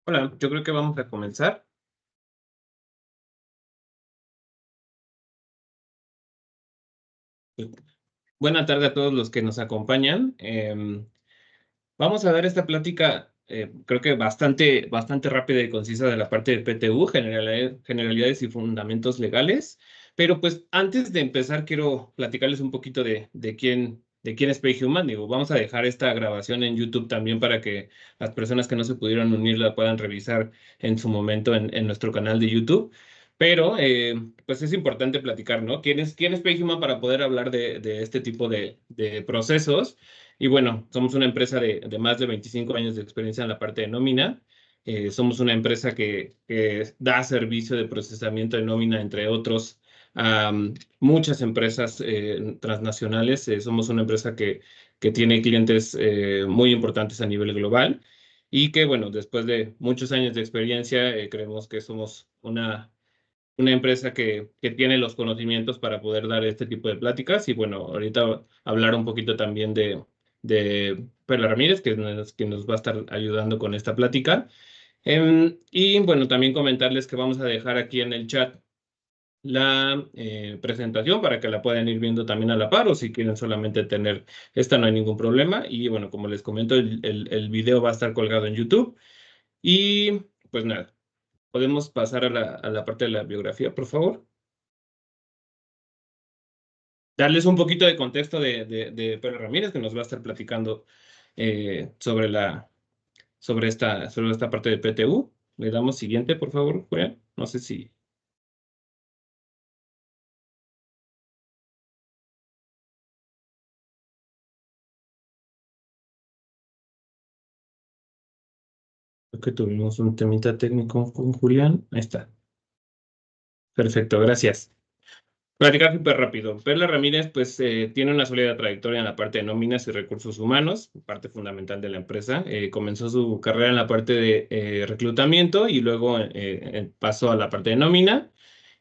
Hola, yo creo que vamos a comenzar. Buena tarde a todos los que nos acompañan. Vamos a dar esta plática, creo que bastante rápida y concisa de la parte de PTU, generalidades y fundamentos legales. Pero pues antes de empezar, quiero platicarles un poquito de quién es PayHuman. Digo, vamos a dejar esta grabación en YouTube también para que las personas que no se pudieron unir la puedan revisar en su momento en nuestro canal de YouTube. Pero pues es importante platicar, ¿no? ¿Quién es PayHuman para poder hablar de este tipo de procesos? Y bueno, somos una empresa de más de 25 años de experiencia en la parte de nómina. Somos una empresa que da servicio de procesamiento de nómina, entre otros, a muchas empresas transnacionales. Somos una empresa que tiene clientes muy importantes a nivel global y que, bueno, después de muchos años de experiencia, creemos que somos una empresa que tiene los conocimientos para poder dar este tipo de pláticas. Y bueno, ahorita hablar un poquito también de Perla Ramírez, que nos va a estar ayudando con esta plática. Y bueno, también comentarles que vamos a dejar aquí en el chat la presentación para que la puedan ir viendo también a la par, o si quieren solamente tener esta, no hay ningún problema. Y bueno, como les comento, el video va a estar colgado en YouTube. Y pues nada, podemos pasar a la parte de la biografía, por favor. Darles un poquito de contexto de Pedro Ramírez, que nos va a estar platicando sobre esta parte de PTU. Le damos siguiente, por favor, Julián. No sé si creo que tuvimos un temita técnico con Julián. Ahí está. Perfecto, gracias. Platicar súper rápido. Perla Ramírez, pues, tiene una sólida trayectoria en la parte de nóminas y recursos humanos, parte fundamental de la empresa. Comenzó su carrera en la parte de reclutamiento y luego pasó a la parte de nómina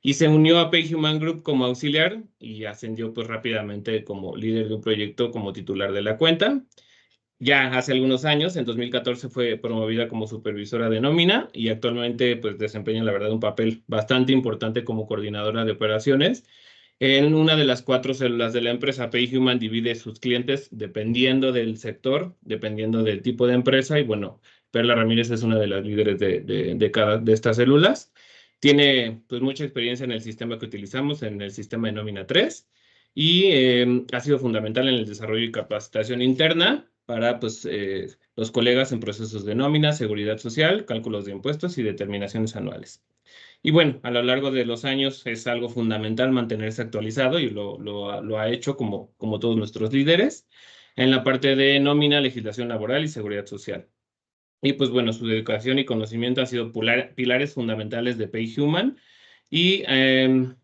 y se unió a PayHuman Group como auxiliar y ascendió pues rápidamente como líder de un proyecto como titular de la cuenta. Ya hace algunos años, en 2014, fue promovida como supervisora de nómina y actualmente pues desempeña la verdad un papel bastante importante como coordinadora de operaciones. En una de las cuatro células de la empresa, PayHuman divide sus clientes dependiendo del sector, dependiendo del tipo de empresa. Y bueno, Perla Ramírez es una de las líderes de cada de estas células. Tiene pues mucha experiencia en el sistema que utilizamos, en el sistema de nómina 3, y ha sido fundamental en el desarrollo y capacitación interna para pues, los colegas en procesos de nómina, seguridad social, cálculos de impuestos y determinaciones anuales. Y bueno, a lo largo de los años es algo fundamental mantenerse actualizado y lo ha hecho como todos nuestros líderes en la parte de nómina, legislación laboral y seguridad social. Y pues bueno, su dedicación y conocimiento han sido pilares fundamentales de PayHuman y en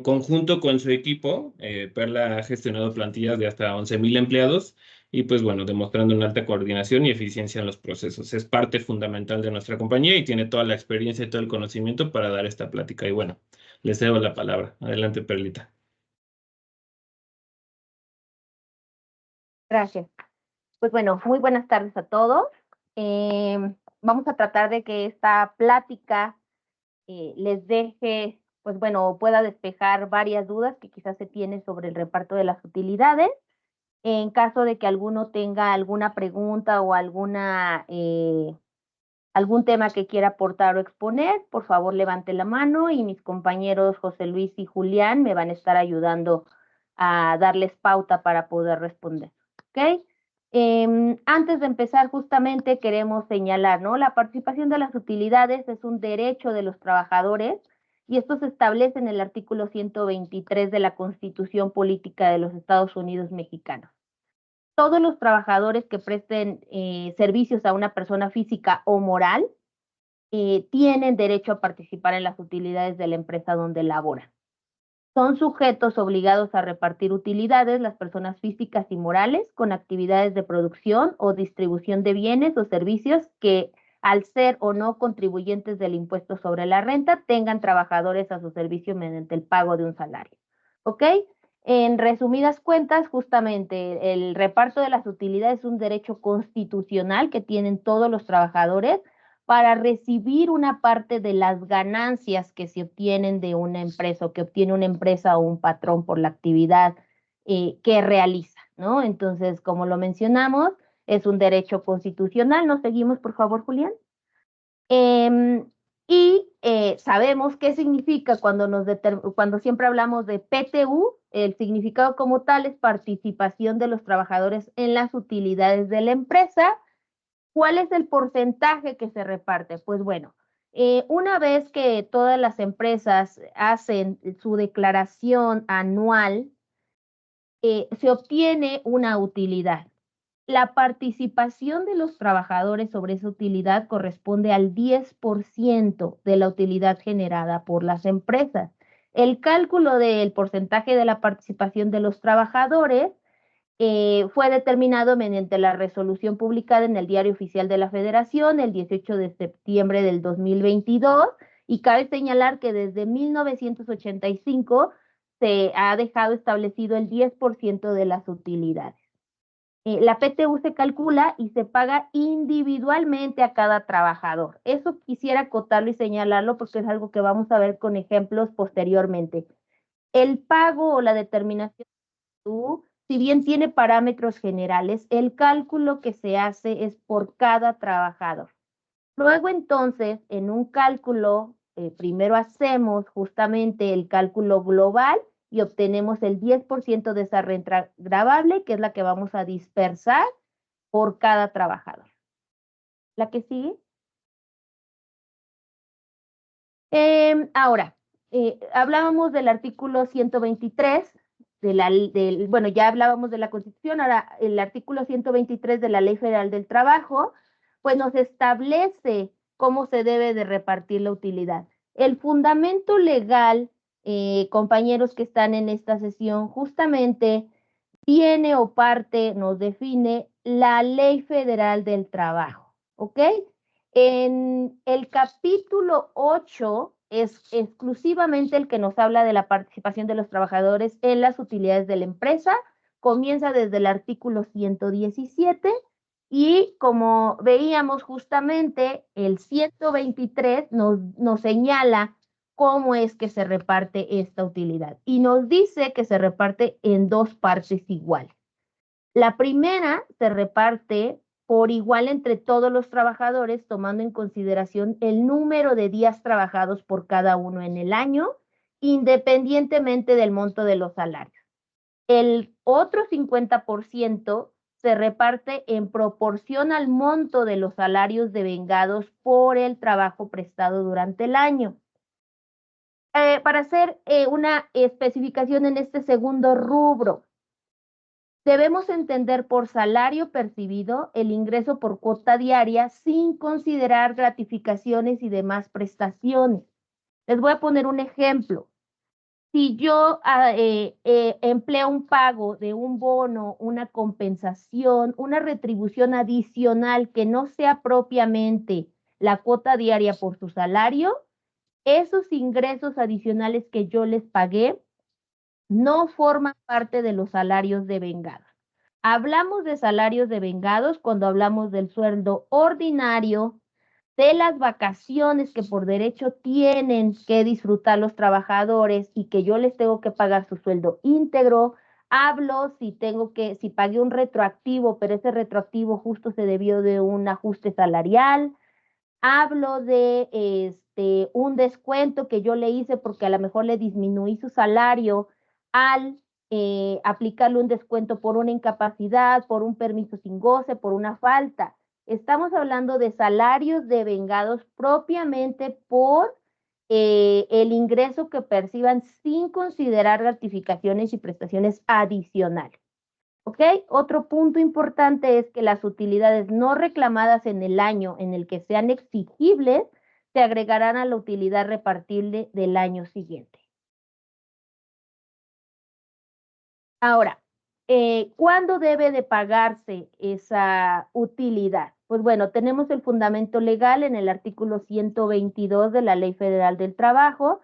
conjunto con su equipo, Perla ha gestionado plantillas de hasta 11,000 empleados y pues bueno, demostrando una alta coordinación y eficiencia en los procesos. Es parte fundamental de nuestra compañía y tiene toda la experiencia y todo el conocimiento para dar esta plática. Y bueno, les cedo la palabra. Adelante, Perlita. Gracias. Pues bueno, muy buenas tardes a todos. Vamos a tratar de que esta plática les deje, pues bueno, pueda despejar varias dudas que quizás se tienen sobre el reparto de las utilidades. En caso de que alguno tenga alguna pregunta o algún tema que quiera aportar o exponer, por favor levante la mano y mis compañeros José Luis y Julián me van a estar ayudando a darles pauta para poder responder. ¿Ok? Antes de empezar, justamente queremos señalar, ¿no? La participación de las utilidades es un derecho de los trabajadores y esto se establece en el artículo 123 de la Constitución Política de los Estados Unidos Mexicanos. Todos los trabajadores que presten servicios a una persona física o moral tienen derecho a participar en las utilidades de la empresa donde laboran. Son sujetos obligados a repartir utilidades las personas físicas y morales con actividades de producción o distribución de bienes o servicios que, al ser o no contribuyentes del impuesto sobre la renta, tengan trabajadores a su servicio mediante el pago de un salario. ¿Ok? En resumidas cuentas, justamente el reparto de las utilidades es un derecho constitucional que tienen todos los trabajadores para recibir una parte de las ganancias que se obtienen de una empresa o que obtiene una empresa o un patrón por la actividad que realiza, ¿no? Entonces, como lo mencionamos, es un derecho constitucional. ¿Nos seguimos, por favor, Julián? Sabemos qué significa cuando siempre hablamos de PTU, el significado como tal es participación de los trabajadores en las utilidades de la empresa. ¿Cuál es el porcentaje que se reparte? Pues bueno, una vez que todas las empresas hacen su declaración anual, se obtiene una utilidad. La participación de los trabajadores sobre esa utilidad corresponde al 10% de la utilidad generada por las empresas. El cálculo del porcentaje de la participación de los trabajadores fue determinado mediante la resolución publicada en el Diario Oficial de la Federación el 18 de septiembre del 2022 y cabe señalar que desde 1985 se ha dejado establecido el 10% de las utilidades. La PTU se calcula y se paga individualmente a cada trabajador. Eso quisiera acotarlo y señalarlo porque es algo que vamos a ver con ejemplos posteriormente. El pago o la determinación de la PTU, si bien tiene parámetros generales, el cálculo que se hace es por cada trabajador. Luego entonces, en un cálculo, primero hacemos justamente el cálculo global y obtenemos el 10% de esa renta gravable, que es la que vamos a dispersar por cada trabajador. ¿La que sigue? Ahora, hablábamos del artículo 123 bueno, ya hablábamos de la Constitución, ahora el artículo 123 de la Ley Federal del Trabajo, pues nos establece cómo se debe de repartir la utilidad. El fundamento legal, compañeros que están en esta sesión, justamente viene o parte, nos define la Ley Federal del Trabajo, ¿ok? En el capítulo 8 es exclusivamente el que nos habla de la participación de los trabajadores en las utilidades de la empresa. Comienza desde el artículo 117 y como veíamos justamente, el 123 nos señala cómo es que se reparte esta utilidad y nos dice que se reparte en dos partes iguales. La primera se reparte por igual entre todos los trabajadores, tomando en consideración el número de días trabajados por cada uno en el año, independientemente del monto de los salarios. El otro 50% se reparte en proporción al monto de los salarios devengados por el trabajo prestado durante el año. Para hacer una especificación en este segundo rubro, debemos entender por salario percibido el ingreso por cuota diaria sin considerar gratificaciones y demás prestaciones. Les voy a poner un ejemplo. Si yo empleo un pago de un bono, una compensación, una retribución adicional que no sea propiamente la cuota diaria por su salario, esos ingresos adicionales que yo les pagué no forman parte de los salarios devengados. Hablamos de salarios devengados cuando hablamos del sueldo ordinario, de las vacaciones que por derecho tienen que disfrutar los trabajadores y que yo les tengo que pagar su sueldo íntegro. Hablo si pagué un retroactivo, pero ese retroactivo justo se debió de un ajuste salarial. Hablo de un descuento que yo le hice porque a lo mejor le disminuí su salario al aplicarle un descuento por una incapacidad, por un permiso sin goce, por una falta. Estamos hablando de salarios devengados propiamente por el ingreso que perciban sin considerar gratificaciones y prestaciones adicionales. ¿Ok? Otro punto importante es que las utilidades no reclamadas en el año en el que sean exigibles se agregarán a la utilidad repartible del año siguiente. Ahora, ¿cuándo debe de pagarse esa utilidad? Pues bueno, tenemos el fundamento legal en el artículo 122 de la Ley Federal del Trabajo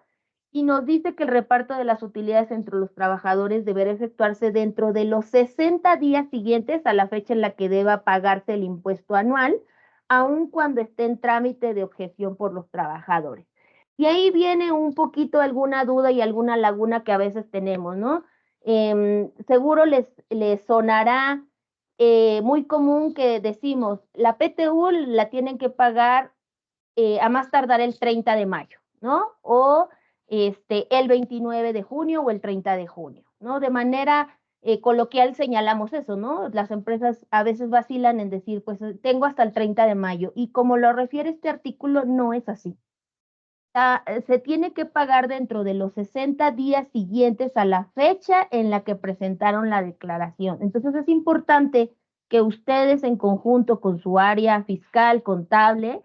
y nos dice que el reparto de las utilidades entre los trabajadores deberá efectuarse dentro de los 60 días siguientes a la fecha en la que deba pagarse el impuesto anual aun cuando esté en trámite de objeción por los trabajadores. Y ahí viene un poquito alguna duda y alguna laguna que a veces tenemos, ¿no? Seguro les sonará muy común que decimos, la PTU la tienen que pagar a más tardar el 30 de mayo, ¿no? O el 29 de junio o el 30 de junio, ¿no? De manera coloquial señalamos eso, ¿no? Las empresas a veces vacilan en decir, pues tengo hasta el 30 de mayo, y como lo refiere este artículo, no es así. Se tiene que pagar dentro de los 60 días siguientes a la fecha en la que presentaron la declaración. Entonces es importante que ustedes en conjunto con su área fiscal, contable,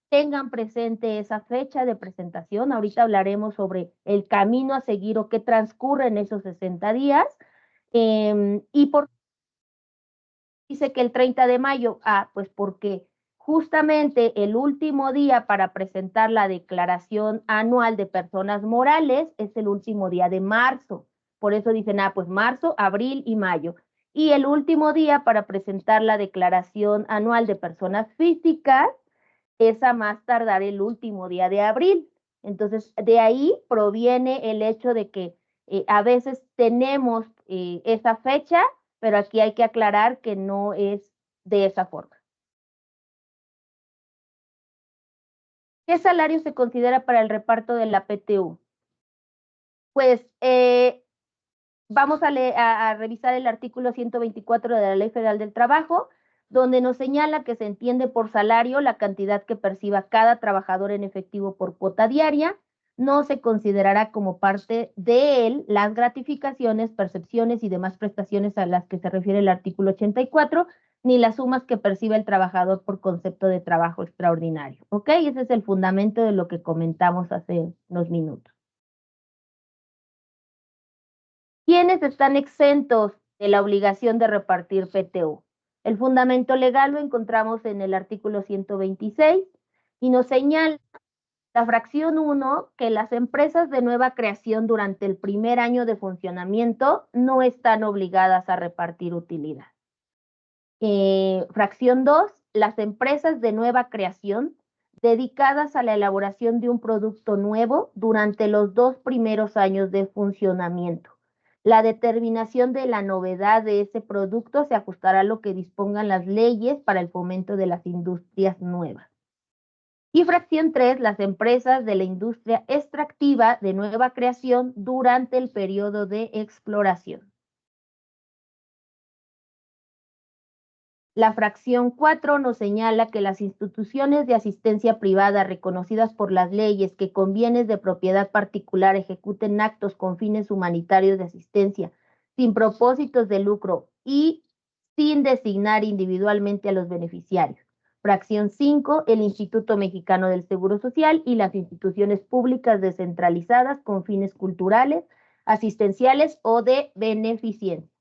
tengan presente esa fecha de presentación. Ahorita hablaremos sobre el camino a seguir o qué transcurre en esos 60 días. ¿Y por qué dice que el 30 de mayo? Pues porque justamente el último día para presentar la declaración anual de personas morales es el último día de marzo. Por eso dicen, pues marzo, abril y mayo. Y el último día para presentar la declaración anual de personas físicas es a más tardar el último día de abril. Entonces, de ahí proviene el hecho de que a veces tenemos esa fecha, pero aquí hay que aclarar que no es de esa forma. ¿Qué salario se considera para el reparto de la PTU? Pues vamos a revisar el artículo 124 de la Ley Federal del Trabajo, donde nos señala que se entiende por salario la cantidad que perciba cada trabajador en efectivo por cuota diaria. No se considerará como parte de él las gratificaciones, percepciones y demás prestaciones a las que se refiere el artículo 84, ni las sumas que perciba el trabajador por concepto de trabajo extraordinario. ¿Ok? Ese es el fundamento de lo que comentamos hace unos minutos. ¿Quiénes están exentos de la obligación de repartir PTU? El fundamento legal lo encontramos en el artículo 126 y nos señala la fracción 1 que las empresas de nueva creación durante el primer año de funcionamiento no están obligadas a repartir utilidad. Fracción 2, las empresas de nueva creación dedicadas a la elaboración de un producto nuevo durante los 2 primeros años de funcionamiento. La determinación de la novedad de ese producto se ajustará a lo que dispongan las leyes para el fomento de las industrias nuevas. Y fracción 3, las empresas de la industria extractiva de nueva creación durante el periodo de exploración. La fracción 4 nos señala que las instituciones de asistencia privada reconocidas por las leyes que con bienes de propiedad particular ejecuten actos con fines humanitarios de asistencia sin propósitos de lucro y sin designar individualmente a los beneficiarios. Fracción 5, el Instituto Mexicano del Seguro Social y las instituciones públicas descentralizadas con fines culturales, asistenciales o de beneficencia.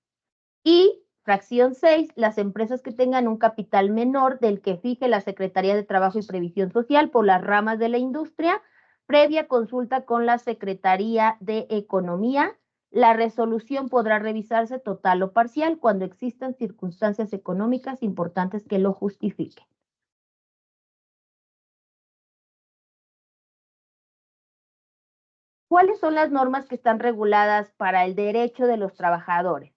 Y fracción 6, las empresas que tengan un capital menor del que fije la Secretaría de Trabajo y Previsión Social por las ramas de la industria, previa consulta con la Secretaría de Economía. La resolución podrá revisarse total o parcial cuando existan circunstancias económicas importantes que lo justifiquen. ¿Cuáles son las normas que están reguladas para el derecho de los trabajadores?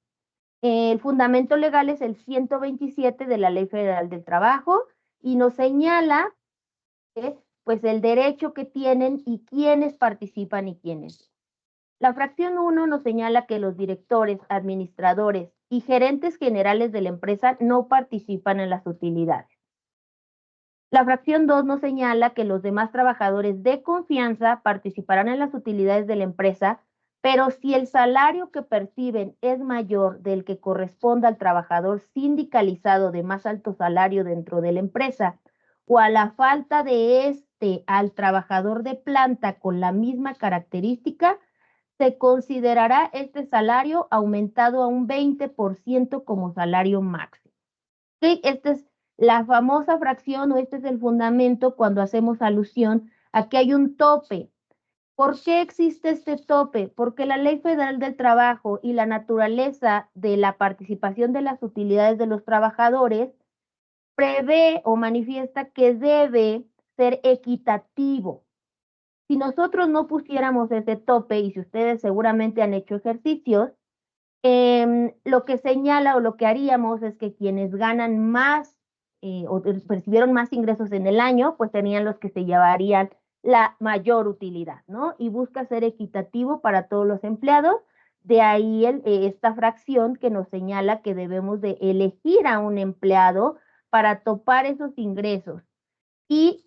El fundamento legal es el 127 de la Ley Federal del Trabajo y nos señala pues el derecho que tienen y quiénes participan y quiénes. La fracción 1 nos señala que los directores, administradores y gerentes generales de la empresa no participan en las utilidades. La fracción 2 nos señala que los demás trabajadores de confianza participarán en las utilidades de la empresa, pero si el salario que perciben es mayor del que corresponda al trabajador sindicalizado de más alto salario dentro de la empresa, o a la falta de al trabajador de planta con la misma característica, se considerará este salario aumentado a un 20% como salario máximo. ¿Sí? Esta es la famosa fracción, o este es el fundamento cuando hacemos alusión a que hay un tope. ¿Por qué existe este tope? Porque la Ley Federal del Trabajo y la naturaleza de la participación de las utilidades de los trabajadores prevé o manifiesta que debe ser equitativo. Si nosotros no pusiéramos ese tope, y si ustedes seguramente han hecho ejercicios, lo que señala o lo que haríamos es que quienes ganan más o percibieron más ingresos en el año, pues serían los que se llevarían la mayor utilidad, ¿no? Y busca ser equitativo para todos los empleados. De ahí esta fracción que nos señala que debemos de elegir a un empleado para topar esos ingresos. Y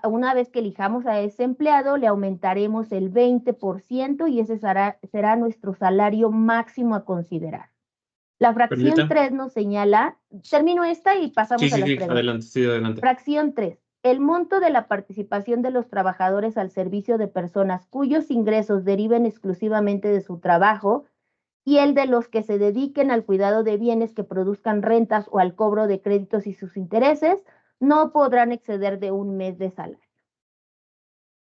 una vez que elijamos a ese empleado, le aumentaremos el 20% y ese será nuestro salario máximo a considerar. La fracción Perlita. 3 nos señala, termino esta y pasamos Sí, a sí, las sí, preguntas. adelante, sí, adelante. Fracción 3. El monto de la participación de los trabajadores al servicio de personas cuyos ingresos deriven exclusivamente de su trabajo y el de los que se dediquen al cuidado de bienes que produzcan rentas o al cobro de créditos y sus intereses no podrán exceder de un mes de salario.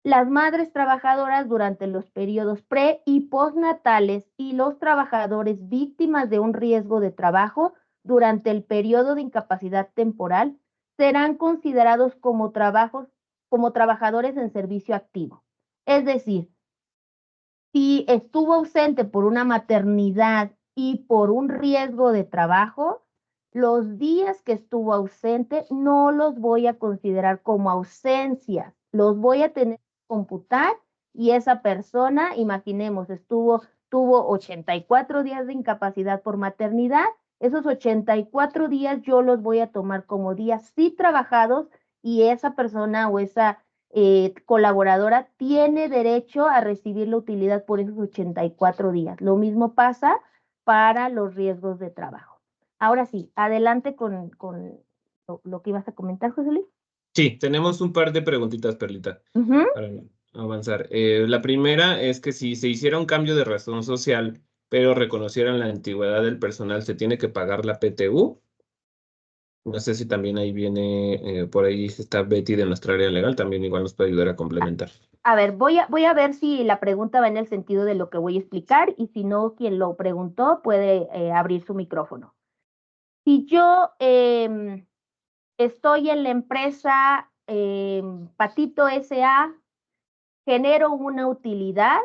Las madres trabajadoras durante los periodos pre y postnatales y los trabajadores víctimas de un riesgo de trabajo durante el periodo de incapacidad temporal serán considerados como trabajadores en servicio activo. Es decir, si estuvo ausente por una maternidad y por un riesgo de trabajo, los días que estuvo ausente no los voy a considerar como ausencias, los voy a tener que computar y esa persona, imaginemos, tuvo 84 días de incapacidad por maternidad, esos 84 días yo los voy a tomar como días sí trabajados y esa persona o esa colaboradora tiene derecho a recibir la utilidad por esos 84 días. Lo mismo pasa para los riesgos de trabajo. Ahora sí, adelante con lo que ibas a comentar, José Luis. Sí, tenemos un par de preguntitas, Perlita, para avanzar. La primera es que si se hiciera un cambio de razón social, pero reconocieran la antigüedad del personal, ¿se tiene que pagar la PTU? No sé si también ahí viene, por ahí está Betty de nuestra área legal, también igual nos puede ayudar a complementar. A ver, voy a ver si la pregunta va en el sentido de lo que voy a explicar y si no, quien lo preguntó puede abrir su micrófono. Si yo estoy en la empresa Patito S.A., genero una utilidad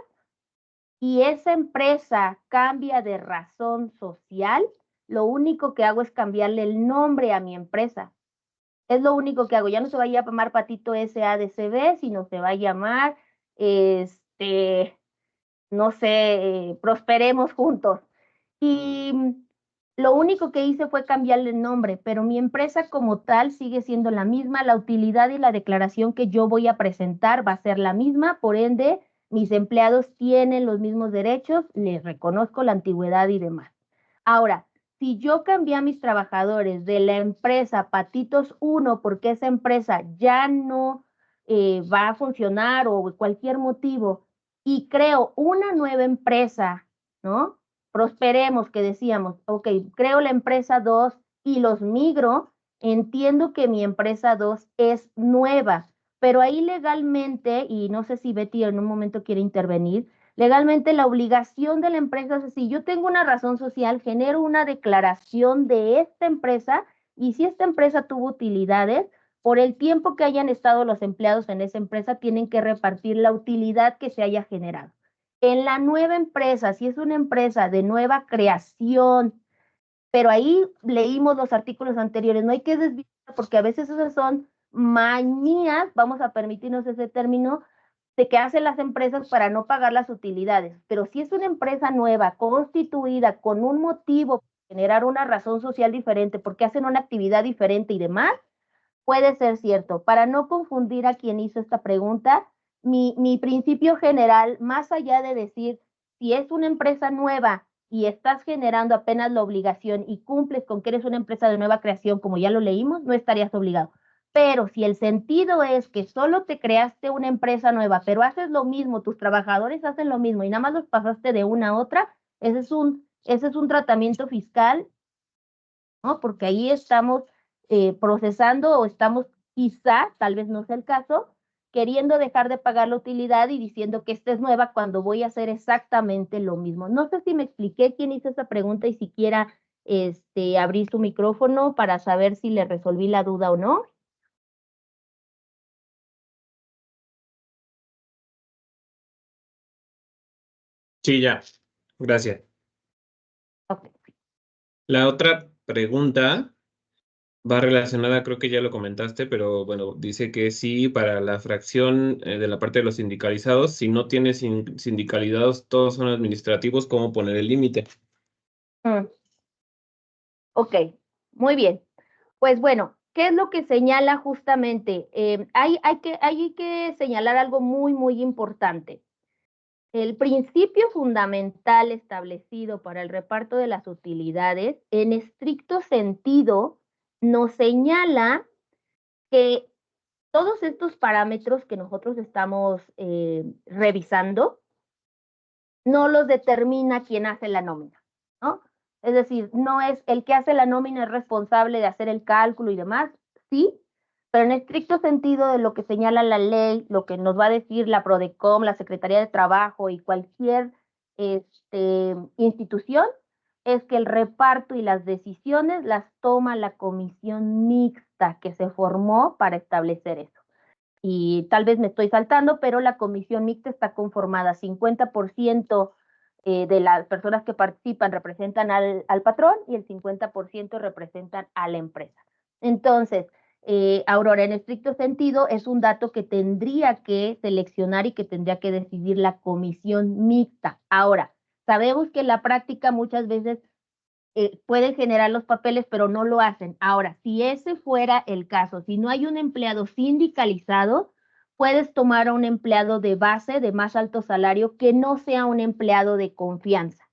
y esa empresa cambia de razón social, lo único que hago es cambiarle el nombre a mi empresa. Es lo único que hago. Ya no se va a llamar Patito S.A.D.C.B., sino se va a llamar, no sé, Prosperemos Juntos. Y lo único que hice fue cambiarle el nombre, pero mi empresa como tal sigue siendo la misma, la utilidad y la declaración que yo voy a presentar va a ser la misma, por ende, mis empleados tienen los mismos derechos, les reconozco la antigüedad y demás. Ahora, si yo cambié a mis trabajadores de la empresa Patitos 1 porque esa empresa ya no va a funcionar o cualquier motivo y creo una nueva empresa, ¿no? Prosperemos, que decíamos, ok, creo la empresa 2 y los migro, entiendo que mi empresa 2 es nueva, pero ahí legalmente, y no sé si Betty en un momento quiere intervenir, legalmente la obligación de la empresa es si yo tengo una razón social, genero una declaración de esta empresa y si esta empresa tuvo utilidades, por el tiempo que hayan estado los empleados en esa empresa, tienen que repartir la utilidad que se haya generado. En la nueva empresa, si es una empresa de nueva creación, pero ahí leímos los artículos anteriores, no hay que desviar porque a veces esas son manías, vamos a permitirnos ese término, de que hacen las empresas para no pagar las utilidades. Pero si es una empresa nueva, constituida con un motivo, generar una razón social diferente, porque hacen una actividad diferente y demás, puede ser cierto. Para no confundir a quien hizo esta pregunta, mi principio general, más allá de decir, si es una empresa nueva y estás generando apenas la obligación y cumples con que eres una empresa de nueva creación, como ya lo leímos, no estarías obligado. Pero si el sentido es que solo te creaste una empresa nueva, pero haces lo mismo, tus trabajadores hacen lo mismo y nada más los pasaste de una a otra, ese es un tratamiento fiscal, ¿no? Porque ahí estamos procesando o estamos quizá, tal vez no sea el caso, queriendo dejar de pagar la utilidad y diciendo que esta es nueva cuando voy a hacer exactamente lo mismo. No sé si me expliqué quién hizo esa pregunta y siquiera abrir su micrófono para saber si le resolví la duda o no. Sí, ya. Gracias. Okay. La otra pregunta va relacionada, creo que ya lo comentaste, pero bueno, dice que sí, para la fracción de la parte de los sindicalizados, si no tienes sindicalizados, todos son administrativos, ¿cómo poner el límite? Ok, muy bien. Pues bueno, ¿qué es lo que señala justamente? Hay que señalar algo muy, muy importante. El principio fundamental establecido para el reparto de las utilidades, en estricto sentido, nos señala que todos estos parámetros que nosotros estamos revisando no los determina quien hace la nómina, ¿no? Es decir, no es el que hace la nómina es responsable de hacer el cálculo y demás, sí, pero en estricto sentido de lo que señala la ley, lo que nos va a decir la PRODECOM, la Secretaría de Trabajo y cualquier institución, es que el reparto y las decisiones las toma la comisión mixta que se formó para establecer eso. Y tal vez me estoy saltando, pero la comisión mixta está conformada 50% de las personas que participan representan al patrón y el 50% representan a la empresa. Entonces, Aurora, en estricto sentido, es un dato que tendría que seleccionar y que tendría que decidir la comisión mixta. Ahora, sabemos que en la práctica muchas veces pueden generar los papeles, pero no lo hacen. Ahora, si ese fuera el caso, si no hay un empleado sindicalizado, puedes tomar a un empleado de base de más alto salario que no sea un empleado de confianza.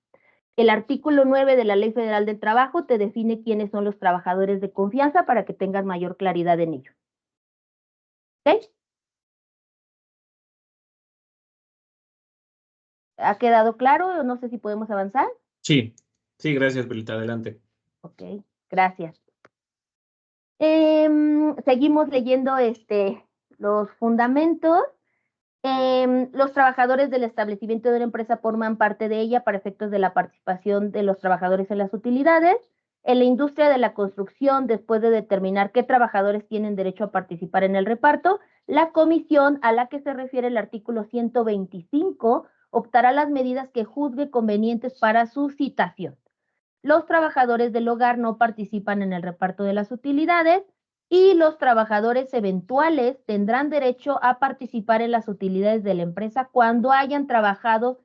El artículo 9 de la Ley Federal del Trabajo te define quiénes son los trabajadores de confianza para que tengas mayor claridad en ello. ¿Ok? ¿Ha quedado claro? No sé si podemos avanzar. Sí, sí, gracias, Belita, adelante. Ok, gracias. Seguimos leyendo los fundamentos. Los trabajadores del establecimiento de una empresa forman parte de ella para efectos de la participación de los trabajadores en las utilidades. En la industria de la construcción, después de determinar qué trabajadores tienen derecho a participar en el reparto, la comisión a la que se refiere el artículo 125 optará las medidas que juzgue convenientes para su citación. Los trabajadores del hogar no participan en el reparto de las utilidades y los trabajadores eventuales tendrán derecho a participar en las utilidades de la empresa cuando hayan trabajado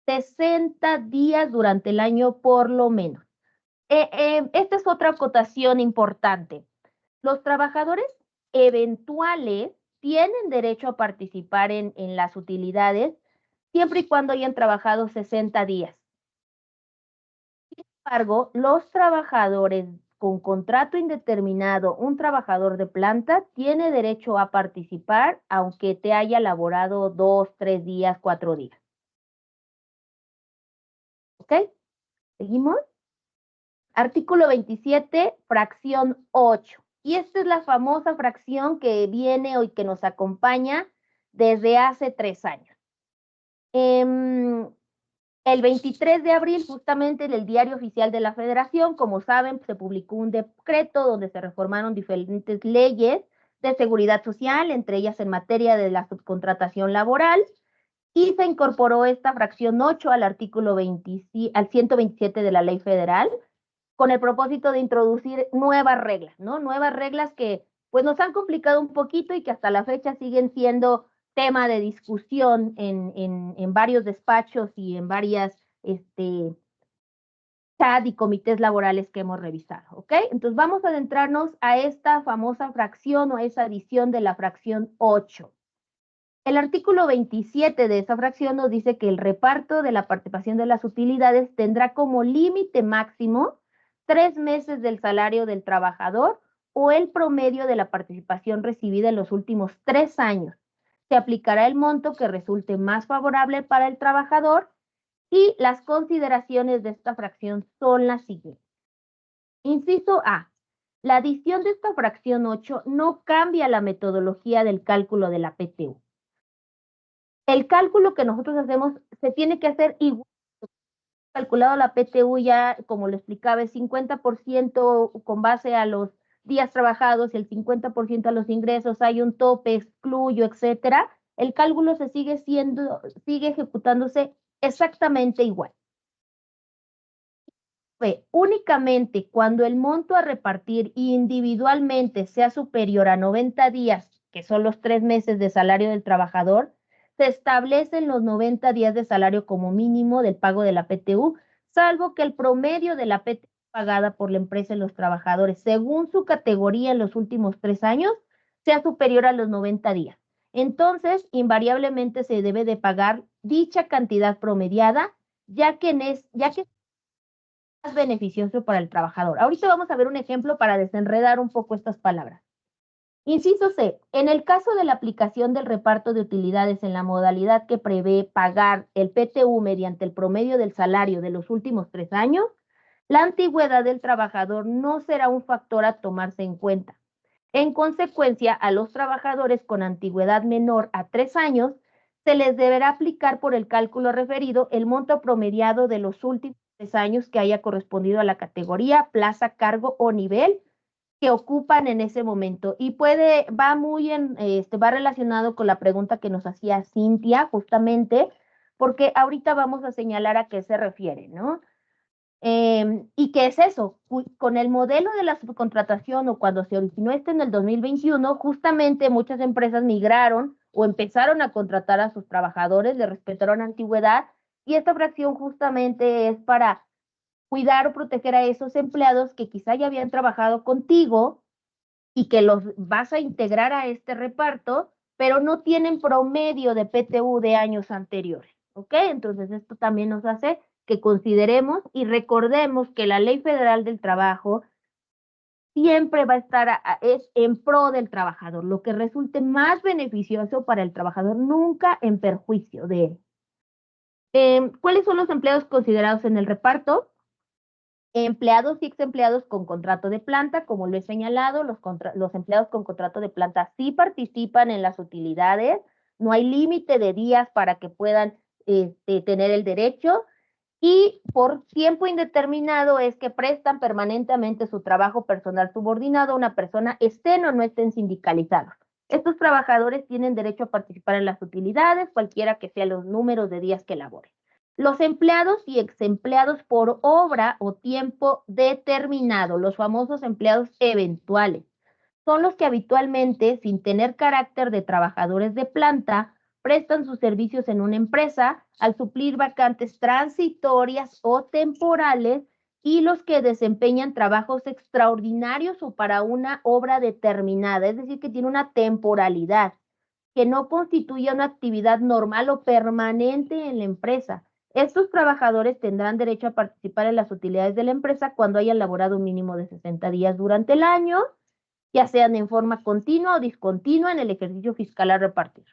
60 días durante el año por lo menos. Esta es otra acotación importante. Los trabajadores eventuales tienen derecho a participar en las utilidades siempre y cuando hayan trabajado 60 días. Sin embargo, los trabajadores con contrato indeterminado, un trabajador de planta, tiene derecho a participar aunque te haya laborado 2, 3 días, 4 días. ¿Ok? ¿Seguimos? Artículo 27, fracción 8. Y esta es la famosa fracción que viene hoy, que nos acompaña desde hace 3 años. El 23 de abril, justamente en el Diario Oficial de la Federación, como saben, se publicó un decreto donde se reformaron diferentes leyes de seguridad social, entre ellas en materia de la subcontratación laboral, y se incorporó esta fracción 8 al artículo 127 de la Ley Federal, con el propósito de introducir nuevas reglas, ¿no? Nuevas reglas que pues nos han complicado un poquito y que hasta la fecha siguen siendo tema de discusión en varios despachos y en varias chat y comités laborales que hemos revisado, ¿ok? Entonces vamos a adentrarnos a esta famosa fracción o esa adición de la fracción 8. El artículo 27 de esa fracción nos dice que el reparto de la participación de las utilidades tendrá como límite máximo 3 meses del salario del trabajador o el promedio de la participación recibida en los últimos 3 años. Se aplicará el monto que resulte más favorable para el trabajador y las consideraciones de esta fracción son las siguientes. Inciso A. La adición de esta fracción 8 no cambia la metodología del cálculo de la PTU. El cálculo que nosotros hacemos se tiene que hacer igual calculado la PTU ya, como le explicaba, es 50% con base a los días trabajados y el 50% a los ingresos, hay un tope, excluyo, etcétera, el cálculo sigue ejecutándose exactamente igual. Únicamente cuando el monto a repartir individualmente sea superior a 90 días, que son los 3 meses de salario del trabajador, se establecen los 90 días de salario como mínimo del pago de la PTU, salvo que el promedio de la PTU pagada por la empresa y los trabajadores, según su categoría en los últimos 3 años, sea superior a los 90 días. Entonces, invariablemente se debe de pagar dicha cantidad promediada, ya que es más beneficioso para el trabajador. Ahorita vamos a ver un ejemplo para desenredar un poco estas palabras. Inciso C. En el caso de la aplicación del reparto de utilidades en la modalidad que prevé pagar el PTU mediante el promedio del salario de los últimos 3 años, la antigüedad del trabajador no será un factor a tomarse en cuenta. En consecuencia, a los trabajadores con antigüedad menor a 3 años, se les deberá aplicar por el cálculo referido el monto promediado de los últimos 3 años que haya correspondido a la categoría, plaza, cargo o nivel que ocupan en ese momento. Y va relacionado con la pregunta que nos hacía Cintia, justamente, porque ahorita vamos a señalar a qué se refiere, ¿no? ¿Y qué es eso? Con el modelo de la subcontratación o cuando se originó en el 2021, justamente muchas empresas migraron o empezaron a contratar a sus trabajadores, le respetaron antigüedad y esta fracción justamente es para cuidar o proteger a esos empleados que quizá ya habían trabajado contigo y que los vas a integrar a este reparto, pero no tienen promedio de PTU de años anteriores, ¿ok? Entonces esto también nos hace que consideremos y recordemos que la Ley Federal del Trabajo siempre va a estar es en pro del trabajador, lo que resulte más beneficioso para el trabajador, nunca en perjuicio de él. ¿Cuáles son los empleados considerados en el reparto? Empleados y exempleados con contrato de planta, como lo he señalado, los empleados con contrato de planta sí participan en las utilidades, no hay límite de días para que puedan tener el derecho, y por tiempo indeterminado es que prestan permanentemente su trabajo personal subordinado a una persona, estén o no estén sindicalizados. Estos trabajadores tienen derecho a participar en las utilidades, cualquiera que sean los números de días que laboren. Los empleados y exempleados por obra o tiempo determinado, los famosos empleados eventuales, son los que habitualmente, sin tener carácter de trabajadores de planta, prestan sus servicios en una empresa al suplir vacantes transitorias o temporales y los que desempeñan trabajos extraordinarios o para una obra determinada, es decir, que tiene una temporalidad, que no constituye una actividad normal o permanente en la empresa. Estos trabajadores tendrán derecho a participar en las utilidades de la empresa cuando hayan laborado un mínimo de 60 días durante el año, ya sean en forma continua o discontinua en el ejercicio fiscal a repartir.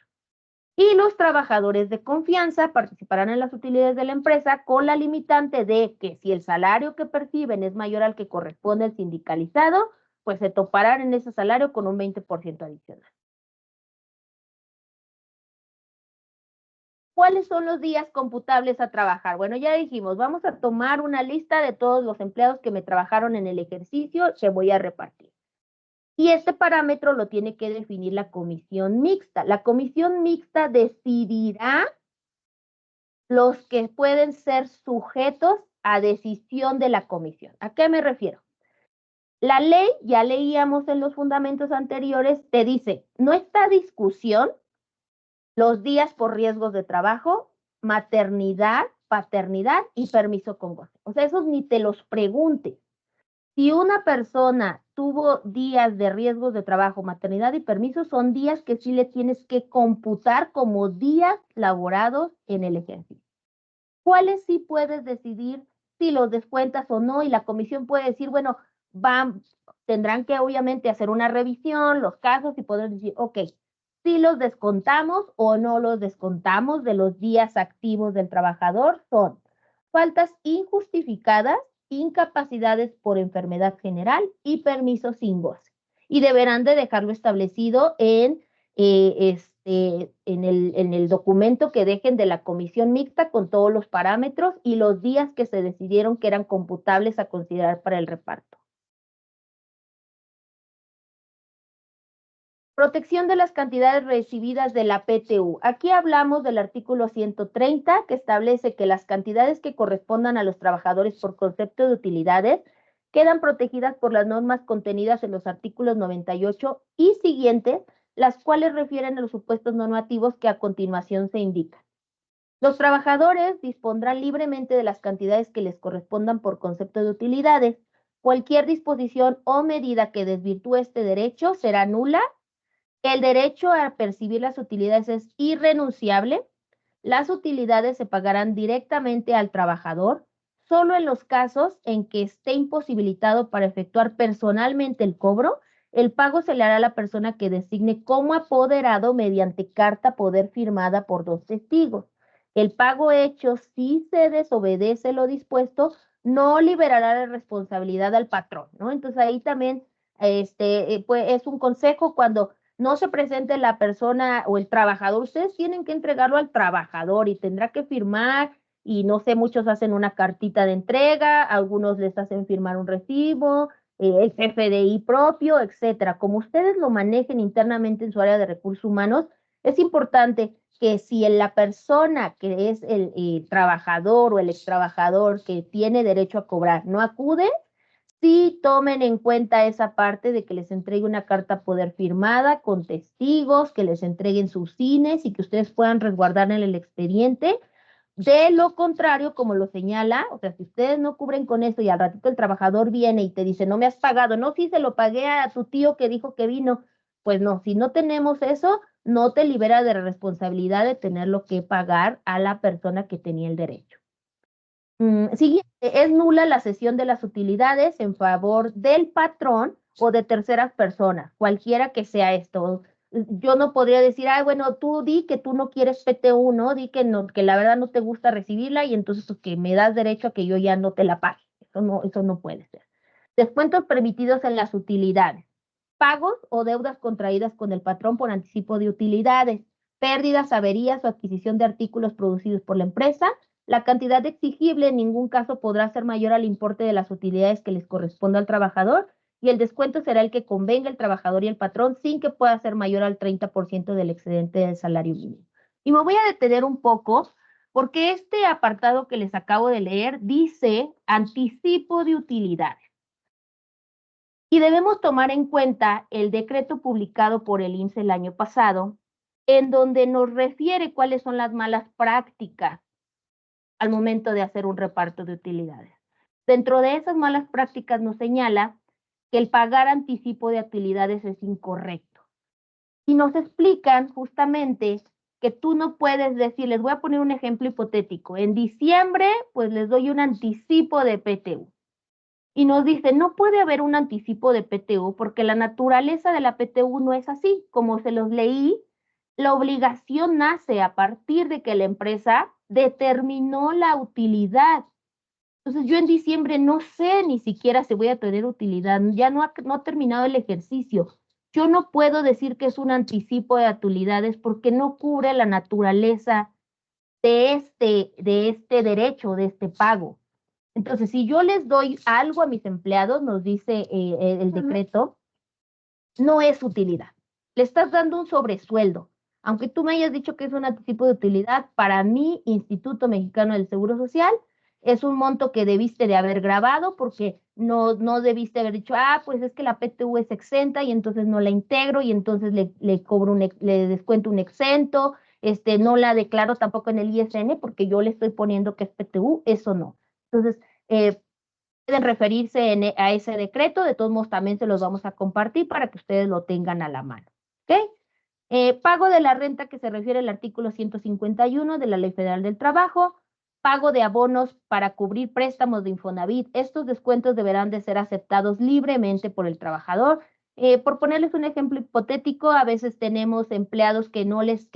Y los trabajadores de confianza participarán en las utilidades de la empresa con la limitante de que si el salario que perciben es mayor al que corresponde al sindicalizado, pues se toparán en ese salario con un 20% adicional. ¿Cuáles son los días computables a trabajar? Bueno, ya dijimos, vamos a tomar una lista de todos los empleados que me trabajaron en el ejercicio que voy a repartir. Y este parámetro lo tiene que definir la comisión mixta. La comisión mixta decidirá los que pueden ser sujetos a decisión de la comisión. ¿A qué me refiero? La ley, ya leíamos en los fundamentos anteriores, te dice, no está a discusión los días por riesgos de trabajo, maternidad, paternidad y permiso con goce. O sea, esos ni te los preguntes. Si una persona tuvo días de riesgos de trabajo, maternidad y permiso, son días que sí le tienes que computar como días laborados en el ejercicio. ¿Cuáles sí puedes decidir si los descuentas o no? Y la comisión puede decir, bueno, tendrán que obviamente hacer una revisión, los casos, y poder decir, ok, si los descontamos o no los descontamos de los días activos del trabajador, son faltas injustificadas, incapacidades por enfermedad general y permisos sin goce. Y deberán de dejarlo establecido en en el documento que dejen de la comisión mixta con todos los parámetros y los días que se decidieron que eran computables a considerar para el reparto. Protección de las cantidades recibidas de la PTU. Aquí hablamos del artículo 130, que establece que las cantidades que correspondan a los trabajadores por concepto de utilidades quedan protegidas por las normas contenidas en los artículos 98 y siguientes, las cuales refieren a los supuestos normativos que a continuación se indican. Los trabajadores dispondrán libremente de las cantidades que les correspondan por concepto de utilidades. Cualquier disposición o medida que desvirtúe este derecho será nula. El derecho a percibir las utilidades es irrenunciable. Las utilidades se pagarán directamente al trabajador solo en los casos en que esté imposibilitado para efectuar personalmente el cobro. El pago se le hará a la persona que designe como apoderado mediante carta poder firmada por 2 testigos. El pago hecho, si se desobedece lo dispuesto, no liberará la responsabilidad al patrón, ¿no? Entonces ahí también pues, es un consejo cuando no se presente la persona o el trabajador, ustedes tienen que entregarlo al trabajador y tendrá que firmar, y no sé, muchos hacen una cartita de entrega, algunos les hacen firmar un recibo, el CFDI propio, etcétera. Como ustedes lo manejen internamente en su área de recursos humanos, es importante que si la persona que es el trabajador o el extrabajador que tiene derecho a cobrar no acude, sí tomen en cuenta esa parte de que les entregue una carta poder firmada con testigos, que les entreguen sus cines y que ustedes puedan resguardar en el expediente. De lo contrario, como lo señala, o sea, si ustedes no cubren con eso y al ratito el trabajador viene y te dice, no me has pagado, no, sí se lo pagué a tu tío que dijo que vino, pues no, si no tenemos eso, no te libera de la responsabilidad de tenerlo que pagar a la persona que tenía el derecho. Siguiente, es nula la cesión de las utilidades en favor del patrón o de terceras personas, cualquiera que sea esto. Yo no podría decir, ay, bueno, tú di que tú no quieres PTU, ¿no? Di que no, que la verdad no te gusta recibirla y entonces pues, que me das derecho a que yo ya no te la pague. Eso no puede ser. Descuentos permitidos en las utilidades. Pagos o deudas contraídas con el patrón por anticipo de utilidades. Pérdidas, averías o adquisición de artículos producidos por la empresa. La cantidad exigible en ningún caso podrá ser mayor al importe de las utilidades que les corresponda al trabajador y el descuento será el que convenga el trabajador y el patrón sin que pueda ser mayor al 30% del excedente del salario mínimo. Y me voy a detener un poco porque este apartado que les acabo de leer dice anticipo de utilidades. Y debemos tomar en cuenta el decreto publicado por el IMSS el año pasado, en donde nos refiere cuáles son las malas prácticas al momento de hacer un reparto de utilidades. Dentro de esas malas prácticas nos señala que el pagar anticipo de utilidades es incorrecto. Y nos explican justamente que tú no puedes decir, les voy a poner un ejemplo hipotético, en diciembre pues les doy un anticipo de PTU. Y nos dice, no puede haber un anticipo de PTU porque la naturaleza de la PTU no es así. Como se los leí, la obligación nace a partir de que la empresa determinó la utilidad. Entonces yo en diciembre no sé ni siquiera si voy a tener utilidad, ya no ha terminado el ejercicio. Yo no puedo decir que es un anticipo de utilidades porque no cubre la naturaleza de este derecho, de este pago. Entonces, si yo les doy algo a mis empleados, nos dice el decreto, no es utilidad. Le estás dando un sobresueldo. Aunque tú me hayas dicho que es un anticipo de utilidad, para mí, Instituto Mexicano del Seguro Social, es un monto que debiste de haber grabado porque no debiste haber dicho, pues es que la PTU es exenta y entonces no la integro y entonces le cobro le descuento un exento, no la declaro tampoco en el ISN porque yo le estoy poniendo que es PTU, eso no. Entonces, pueden referirse a ese decreto, de todos modos también se los vamos a compartir para que ustedes lo tengan a la mano. ¿Ok? Pago de la renta que se refiere al artículo 151 de la Ley Federal del Trabajo, pago de abonos para cubrir préstamos de Infonavit. Estos descuentos deberán de ser aceptados libremente por el trabajador. Por ponerles un ejemplo hipotético, a veces tenemos empleados que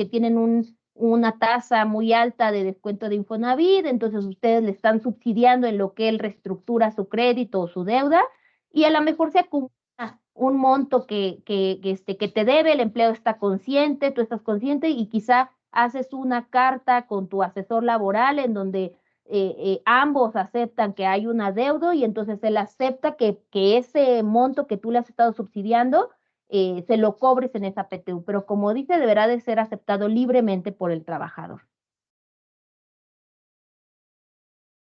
tienen una tasa muy alta de descuento de Infonavit, entonces ustedes le están subsidiando en lo que él reestructura su crédito o su deuda y a lo mejor se acumula un monto que te debe, el empleado está consciente, tú estás consciente y quizá haces una carta con tu asesor laboral en donde ambos aceptan que hay un adeudo y entonces él acepta que ese monto que tú le has estado subsidiando se lo cobres en esa PTU, pero como dice, deberá de ser aceptado libremente por el trabajador.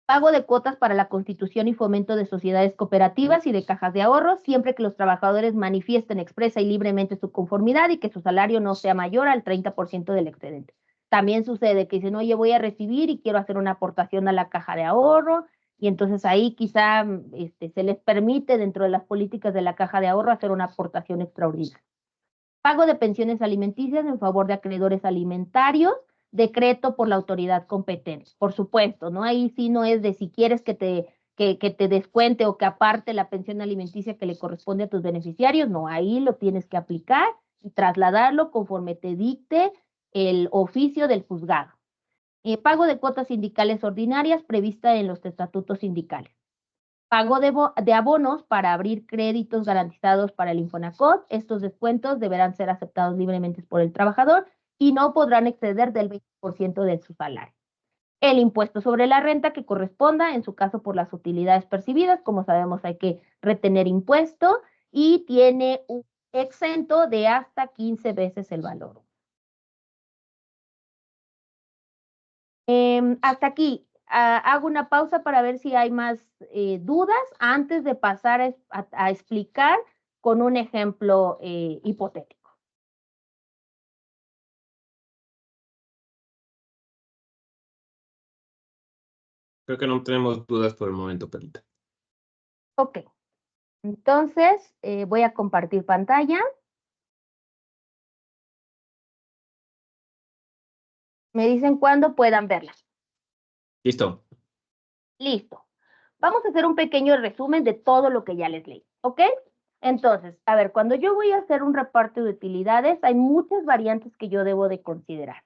Pago de cuotas para la constitución y fomento de sociedades cooperativas y de cajas de ahorro, siempre que los trabajadores manifiesten expresa y libremente su conformidad y que su salario no sea mayor al 30% del excedente. También sucede que dicen, oye, voy a recibir y quiero hacer una aportación a la caja de ahorro, y entonces ahí quizá se les permite dentro de las políticas de la caja de ahorro hacer una aportación extraordinaria. Pago de pensiones alimenticias en favor de acreedores alimentarios, decreto por la autoridad competente. Por supuesto, ¿no? Ahí sí no es de si quieres que te descuente o que aparte la pensión alimenticia que le corresponde a tus beneficiarios, no, ahí lo tienes que aplicar y trasladarlo conforme te dicte el oficio del juzgado. Pago de cuotas sindicales ordinarias prevista en los estatutos sindicales. Pago de abonos para abrir créditos garantizados para el Infonacot. Estos descuentos deberán ser aceptados libremente por el trabajador y no podrán exceder del 20% de su salario. El impuesto sobre la renta que corresponda, en su caso por las utilidades percibidas, como sabemos hay que retener impuesto y tiene un exento de hasta 15 veces el valor. Hasta aquí. Hago una pausa para ver si hay más dudas antes de pasar a explicar con un ejemplo hipotético. Creo que no tenemos dudas por el momento, Perlita. Ok. Entonces, voy a compartir pantalla. Me dicen cuándo puedan verla. Listo. Listo. Vamos a hacer un pequeño resumen de todo lo que ya les leí, ¿ok? Entonces, a ver, cuando yo voy a hacer un reparto de utilidades, hay muchas variantes que yo debo de considerar.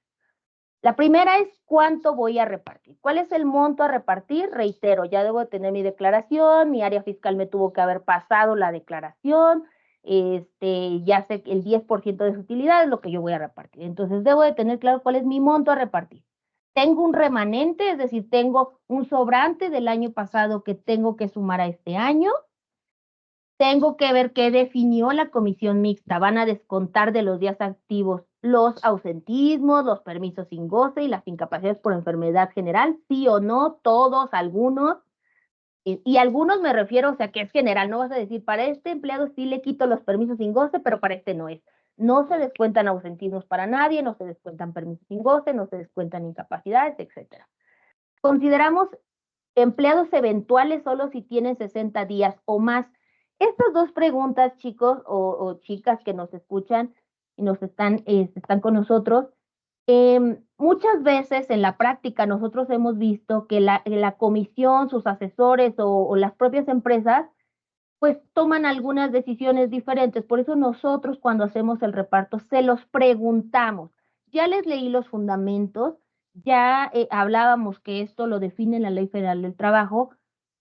La primera es cuánto voy a repartir. ¿Cuál es el monto a repartir? Reitero, ya debo de tener mi declaración, mi área fiscal me tuvo que haber pasado la declaración, ya sé que el 10% de su utilidad es lo que yo voy a repartir. Entonces, debo de tener claro cuál es mi monto a repartir. Tengo un remanente, es decir, tengo un sobrante del año pasado que tengo que sumar a este año. Tengo que ver qué definió la comisión mixta. Van a descontar de los días activos los ausentismos, los permisos sin goce y las incapacidades por enfermedad general, sí o no, todos, algunos. Y algunos me refiero, o sea, que es general, no vas a decir, para este empleado sí le quito los permisos sin goce, pero para este no es. No se descuentan ausentismos para nadie, no se descuentan permisos sin goce, no se descuentan incapacidades, etc. Consideramos empleados eventuales solo si tienen 60 días o más. Estas dos preguntas, chicos o chicas que nos escuchan y están con nosotros, muchas veces en la práctica nosotros hemos visto que la comisión, sus asesores o las propias empresas, pues toman algunas decisiones diferentes. Por eso nosotros cuando hacemos el reparto se los preguntamos. Ya les leí los fundamentos, ya hablábamos que esto lo define la Ley Federal del Trabajo.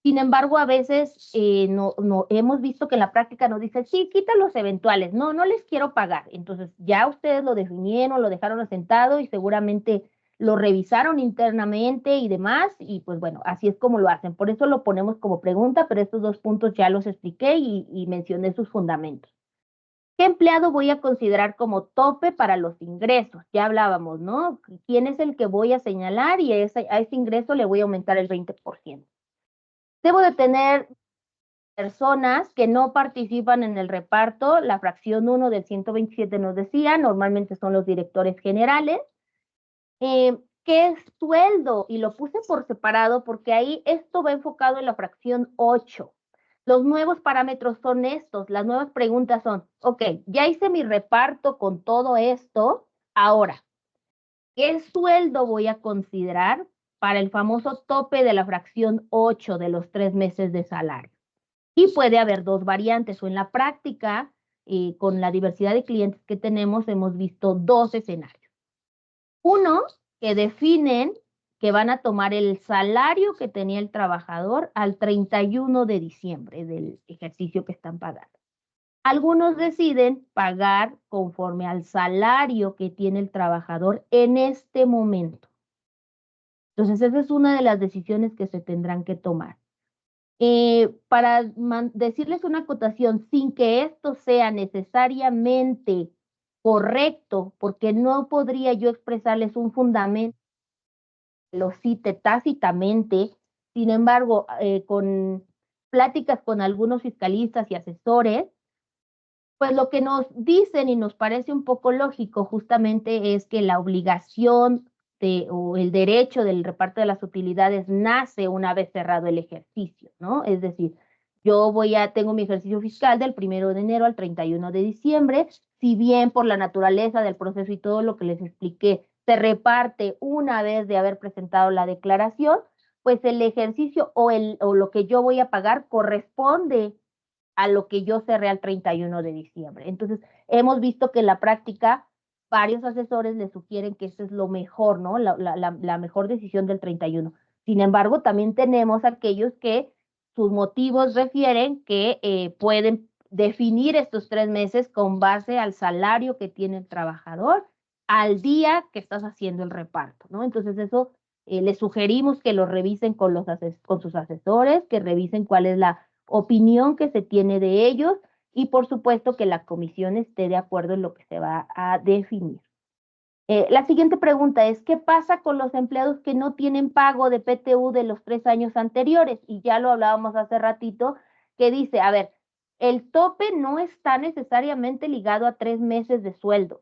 Sin embargo, a veces no hemos visto que en la práctica nos dicen, sí, quita los eventuales, no les quiero pagar. Entonces, ya ustedes lo definieron, lo dejaron asentado y seguramente lo revisaron internamente y demás, y pues bueno, así es como lo hacen. Por eso lo ponemos como pregunta, pero estos dos puntos ya los expliqué y mencioné sus fundamentos. ¿Qué empleado voy a considerar como tope para los ingresos? Ya hablábamos, ¿no? ¿Quién es el que voy a señalar? Y a ese ingreso le voy a aumentar el 20%. Debo de tener personas que no participan en el reparto. La fracción 1 del 127 nos decía, normalmente son los directores generales. ¿Qué es sueldo? Y lo puse por separado porque ahí esto va enfocado en la fracción 8. Los nuevos parámetros son estos. Las nuevas preguntas son, ok, ya hice mi reparto con todo esto. Ahora, ¿qué sueldo voy a considerar para el famoso tope de la fracción 8 de los 3 meses de salario? Y puede haber dos variantes, o en la práctica, con la diversidad de clientes que tenemos, hemos visto dos escenarios. Uno, que definen que van a tomar el salario que tenía el trabajador al 31 de diciembre del ejercicio que están pagando. Algunos deciden pagar conforme al salario que tiene el trabajador en este momento. Entonces, esa es una de las decisiones que se tendrán que tomar. Para decirles una acotación, sin que esto sea necesariamente correcto, porque no podría yo expresarles un fundamento, lo cite tácitamente, sin embargo, con pláticas con algunos fiscalistas y asesores, pues lo que nos dicen y nos parece un poco lógico justamente es que la obligación o el derecho del reparto de las utilidades nace una vez cerrado el ejercicio, ¿no? Es decir, tengo mi ejercicio fiscal del 1 de enero al 31 de diciembre, si bien por la naturaleza del proceso y todo lo que les expliqué, se reparte una vez de haber presentado la declaración, pues el ejercicio o lo que yo voy a pagar corresponde a lo que yo cerré al 31 de diciembre. Entonces, hemos visto que en la práctica varios asesores le sugieren que eso es lo mejor, ¿no? La mejor decisión del 31. Sin embargo, también tenemos aquellos que sus motivos refieren que pueden definir estos 3 meses con base al salario que tiene el trabajador al día que estás haciendo el reparto, ¿no? Entonces, eso les sugerimos que lo revisen con sus asesores, que revisen cuál es la opinión que se tiene de ellos y por supuesto que la comisión esté de acuerdo en lo que se va a definir. La siguiente pregunta es, ¿qué pasa con los empleados que no tienen pago de PTU de los 3 años anteriores? Y ya lo hablábamos hace ratito, que dice, a ver, el tope no está necesariamente ligado a 3 meses de sueldo.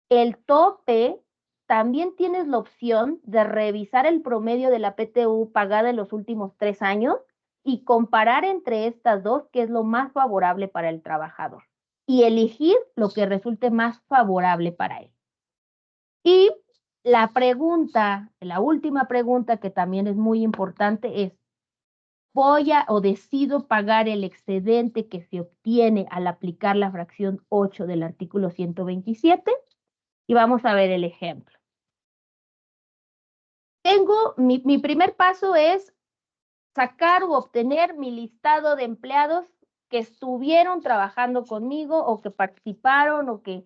El tope también tienes la opción de revisar el promedio de la PTU pagada en los últimos 3 años y comparar entre estas dos qué es lo más favorable para el trabajador y elegir lo que resulte más favorable para él. Y la última pregunta que también es muy importante es, decido pagar el excedente que se obtiene al aplicar la fracción 8 del artículo 127? Y vamos a ver el ejemplo. Mi primer paso es sacar o obtener mi listado de empleados que estuvieron trabajando conmigo o que participaron o que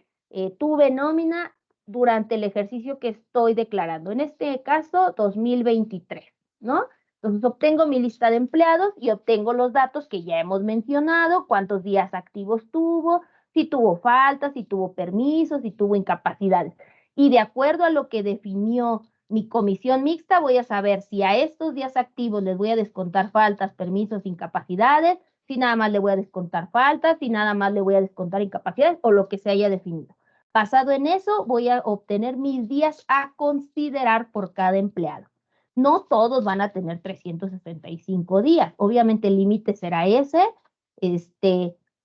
tuve nómina durante el ejercicio que estoy declarando. En este caso, 2023, ¿no? Entonces, obtengo mi lista de empleados y obtengo los datos que ya hemos mencionado, cuántos días activos tuvo, si tuvo faltas, si tuvo permisos, si tuvo incapacidades. Y de acuerdo a lo que definió mi comisión mixta, voy a saber si a estos días activos les voy a descontar faltas, permisos, incapacidades, si nada más le voy a descontar faltas, si nada más le voy a descontar incapacidades o lo que se haya definido. Basado en eso, voy a obtener mis días a considerar por cada empleado. No todos van a tener 365 días. Obviamente el límite será ese,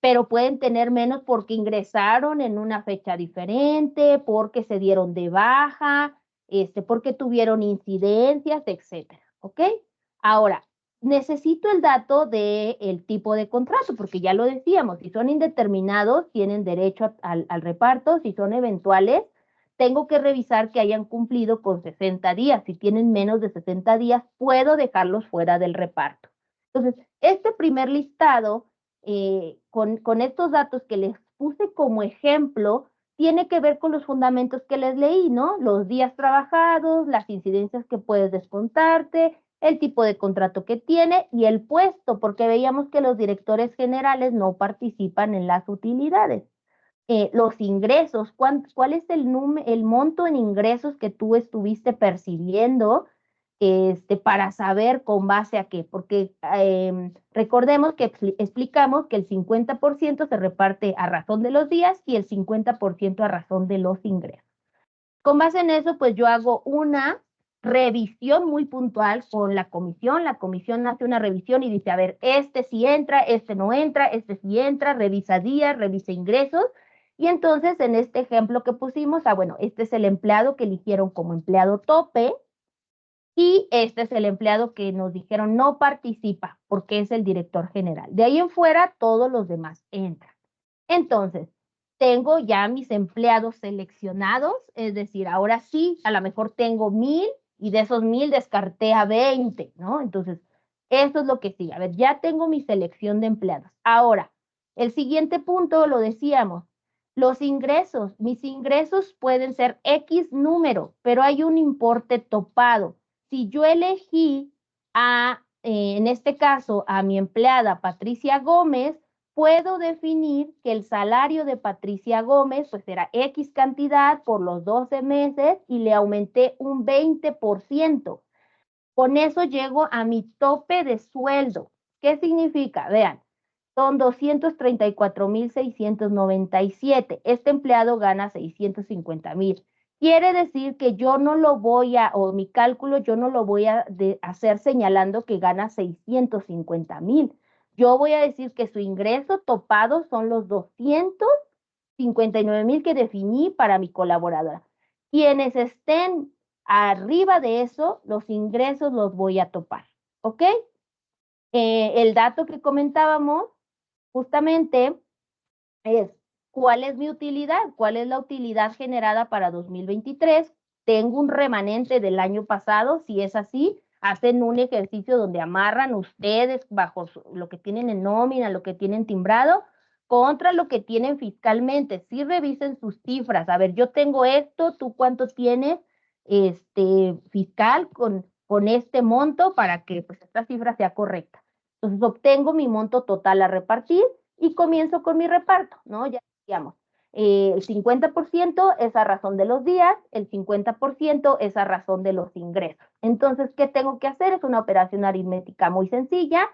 pero pueden tener menos porque ingresaron en una fecha diferente, porque se dieron de baja, porque tuvieron incidencias, etcétera, ¿ok? Ahora, necesito el dato del tipo de contrato, porque ya lo decíamos, si son indeterminados, tienen derecho al reparto, si son eventuales, tengo que revisar que hayan cumplido con 60 días. Si tienen menos de 60 días, puedo dejarlos fuera del reparto. Entonces, este primer listado, con estos datos que les puse como ejemplo, tiene que ver con los fundamentos que les leí, ¿no? Los días trabajados, las incidencias que puedes descontarte, el tipo de contrato que tiene y el puesto, porque veíamos que los directores generales no participan en las utilidades. Los ingresos, ¿cuál es el monto en ingresos que tú estuviste percibiendo para saber con base a qué? Porque recordemos que explicamos que el 50% se reparte a razón de los días y el 50% a razón de los ingresos. Con base en eso, pues yo hago una revisión muy puntual con la comisión hace una revisión y dice, a ver, este sí entra, este no entra, este sí entra, revisa días, revisa ingresos, y entonces en este ejemplo que pusimos, bueno, este es el empleado que eligieron como empleado tope, y este es el empleado que nos dijeron no participa porque es el director general. De ahí en fuera, todos los demás entran. Entonces, tengo ya mis empleados seleccionados, es decir, ahora sí, a lo mejor tengo 1000 y de esos 1000 descarté a 20, ¿no? Entonces, eso es lo que sigue. A ver, ya tengo mi selección de empleados. Ahora, El siguiente punto lo decíamos, los ingresos. Mis ingresos pueden ser X número, pero hay un importe topado. Si yo elegí en este caso, a mi empleada Patricia Gómez, puedo definir que el salario de Patricia Gómez pues era X cantidad por los 12 meses y le aumenté un 20%. Con eso llego a mi tope de sueldo. ¿Qué significa? Vean, son 234,697. Este empleado gana 650,000. Quiere decir que yo no lo voy a, o mi cálculo, yo no lo voy a hacer señalando que gana 650,000. Yo voy a decir que su ingreso topado son los 259,000 que definí para mi colaboradora. Quienes estén arriba de eso, los ingresos los voy a topar. ¿Ok? El dato que comentábamos justamente es cuál es mi utilidad, cuál es la utilidad generada para 2023. Tengo un remanente del año pasado, si es así, hacen un ejercicio donde amarran ustedes bajo lo que tienen en nómina, lo que tienen timbrado, contra lo que tienen fiscalmente. Sí revisen sus cifras. A ver, yo tengo esto, ¿tú cuánto tienes fiscal con este monto para que pues, esta cifra sea correcta? Entonces obtengo mi monto total a repartir y comienzo con mi reparto, ¿no? Ya digamos, el 50% es a razón de los días, el 50% es a razón de los ingresos. Entonces, ¿qué tengo que hacer? Es una operación aritmética muy sencilla.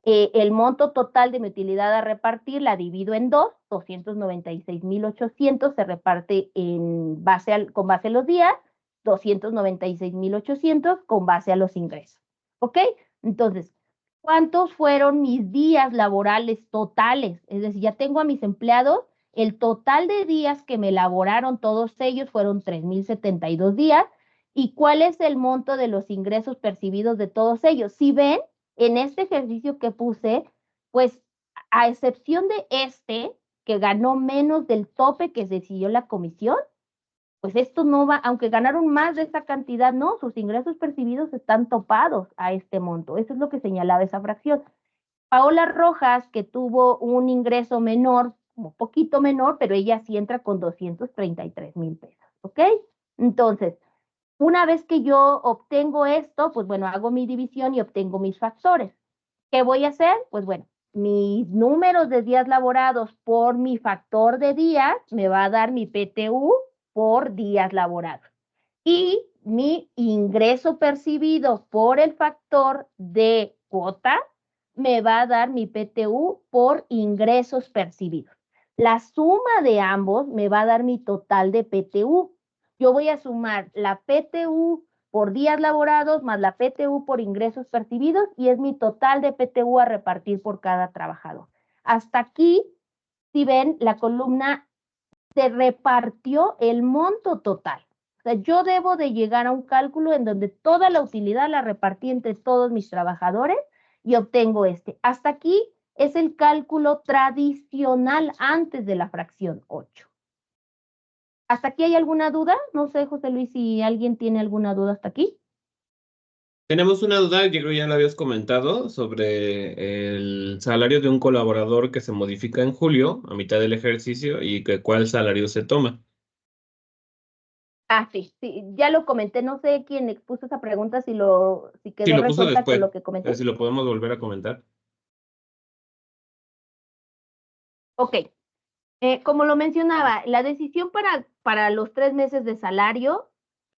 El monto total de mi utilidad a repartir la divido en dos, 296,800 se reparte con base a los días, 296,800 con base a los ingresos. ¿Ok? Entonces, ¿cuántos fueron mis días laborales totales? Es decir, ya tengo a mis empleados, el total de días que me laboraron todos ellos fueron 3,072 días. ¿Y cuál es el monto de los ingresos percibidos de todos ellos? Si ven, en este ejercicio que puse, pues a excepción de que ganó menos del tope que decidió la comisión, pues esto no va, aunque ganaron más de esa cantidad, no, sus ingresos percibidos están topados a este monto. Eso es lo que señalaba esa fracción. Paola Rojas, que tuvo un ingreso menor, un poquito menor, pero ella sí entra con 233,000 pesos, ¿ok? Entonces, una vez que yo obtengo esto, pues bueno, hago mi división y obtengo mis factores. ¿Qué voy a hacer? Pues bueno, mis números de días laborados por mi factor de días me va a dar mi PTU por días laborados. Y mi ingreso percibido por el factor de cuota me va a dar mi PTU por ingresos percibidos. La suma de ambos me va a dar mi total de PTU. Yo voy a sumar la PTU por días laborados más la PTU por ingresos percibidos y es mi total de PTU a repartir por cada trabajador. Hasta aquí, si ven, la columna se repartió el monto total. O sea, yo debo de llegar a un cálculo en donde toda la utilidad la repartí entre todos mis trabajadores y obtengo este. Hasta aquí es el cálculo tradicional antes de la fracción 8. ¿Hasta aquí hay alguna duda? No sé, José Luis, si alguien tiene alguna duda hasta aquí. Tenemos una duda, yo creo que ya lo habías comentado, sobre el salario de un colaborador que se modifica en julio, a mitad del ejercicio, y que cuál salario se toma. Sí, ya lo comenté, no sé quién expuso esa pregunta, si Sí, quedó lo puso resuelta con después, lo que comenté. si lo podemos volver a comentar. Ok, como lo mencionaba, la decisión para los 3 meses de salario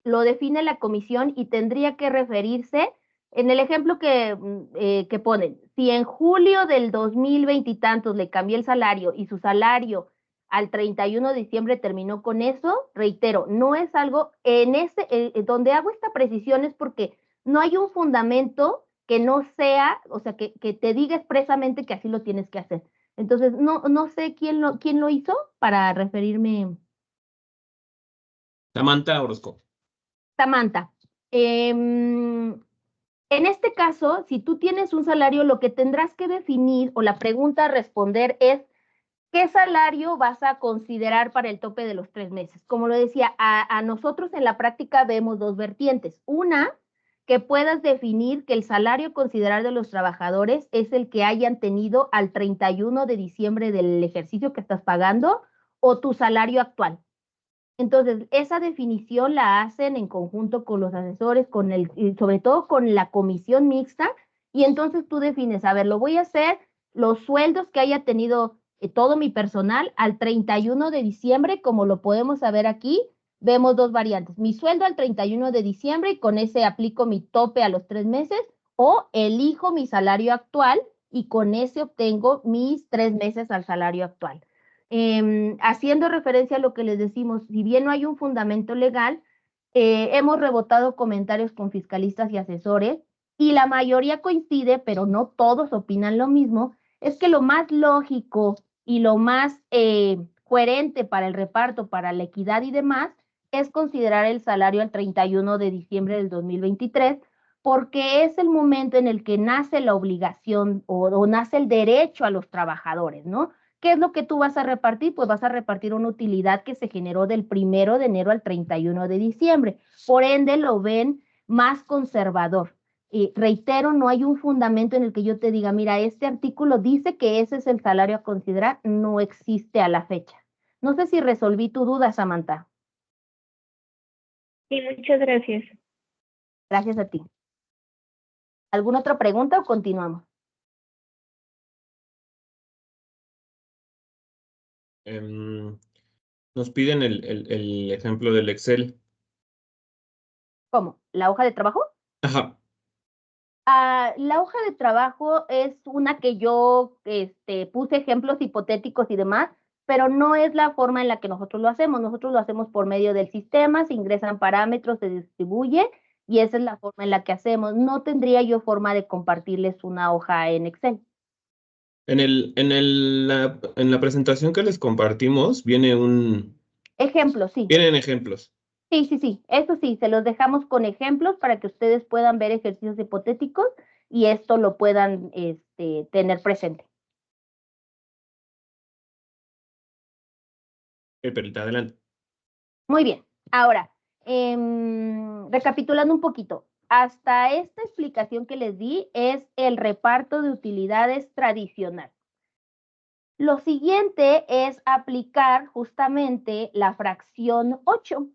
lo define la comisión y tendría que referirse en el ejemplo que ponen. Si en julio del 2020 y tantos le cambié el salario y su salario al 31 de diciembre terminó con eso, reitero, no es algo donde hago esta precisión es porque no hay un fundamento que no sea, o sea, que te diga expresamente que así lo tienes que hacer. Entonces, no sé quién lo hizo para referirme. Samantha Orozco. Samantha. En este caso, si tú tienes un salario, lo que tendrás que definir o la pregunta a responder es, ¿qué salario vas a considerar para el tope de los 3 meses? Como lo decía, a nosotros en la práctica vemos dos vertientes. Una que puedas definir que el salario considerado de los trabajadores es el que hayan tenido al 31 de diciembre del ejercicio que estás pagando o tu salario actual. Entonces, esa definición la hacen en conjunto con los asesores, y sobre todo con la comisión mixta, y entonces tú defines, a ver, lo voy a hacer los sueldos que haya tenido todo mi personal al 31 de diciembre, como lo podemos saber aquí. Vemos dos variantes, mi sueldo al 31 de diciembre y con ese aplico mi tope a los 3 meses, o elijo mi salario actual y con ese obtengo mis 3 meses al salario actual. Haciendo referencia a lo que les decimos, si bien no hay un fundamento legal, hemos rebotado comentarios con fiscalistas y asesores y la mayoría coincide, pero no todos opinan lo mismo, es que lo más lógico y lo más coherente para el reparto, para la equidad y demás, es considerar el salario al 31 de diciembre del 2023, porque es el momento en el que nace la obligación o nace el derecho a los trabajadores, ¿no? ¿Qué es lo que tú vas a repartir? Pues vas a repartir una utilidad que se generó del 1 de enero al 31 de diciembre. Por ende, lo ven más conservador. Reitero, no hay un fundamento en el que yo te diga, mira, este artículo dice que ese es el salario a considerar, no existe a la fecha. No sé si resolví tu duda, Samantha. Sí, muchas gracias. Gracias a ti. ¿Alguna otra pregunta o continuamos? Nos piden el ejemplo del Excel. ¿Cómo? ¿La hoja de trabajo? Ajá. La hoja de trabajo es una que yo puse ejemplos hipotéticos y demás, pero no es la forma en la que nosotros lo hacemos. Nosotros lo hacemos por medio del sistema, se ingresan parámetros, se distribuye y esa es la forma en la que hacemos. No tendría yo forma de compartirles una hoja en Excel. En la presentación que les compartimos vienen Ejemplos, sí. ejemplos. Sí. Eso sí, se los dejamos con ejemplos para que ustedes puedan ver ejercicios hipotéticos y esto lo puedan tener presente. Perita, adelante. Muy bien. Ahora, recapitulando un poquito, hasta esta explicación que les di es el reparto de utilidades tradicional. Lo siguiente es aplicar justamente la fracción 8.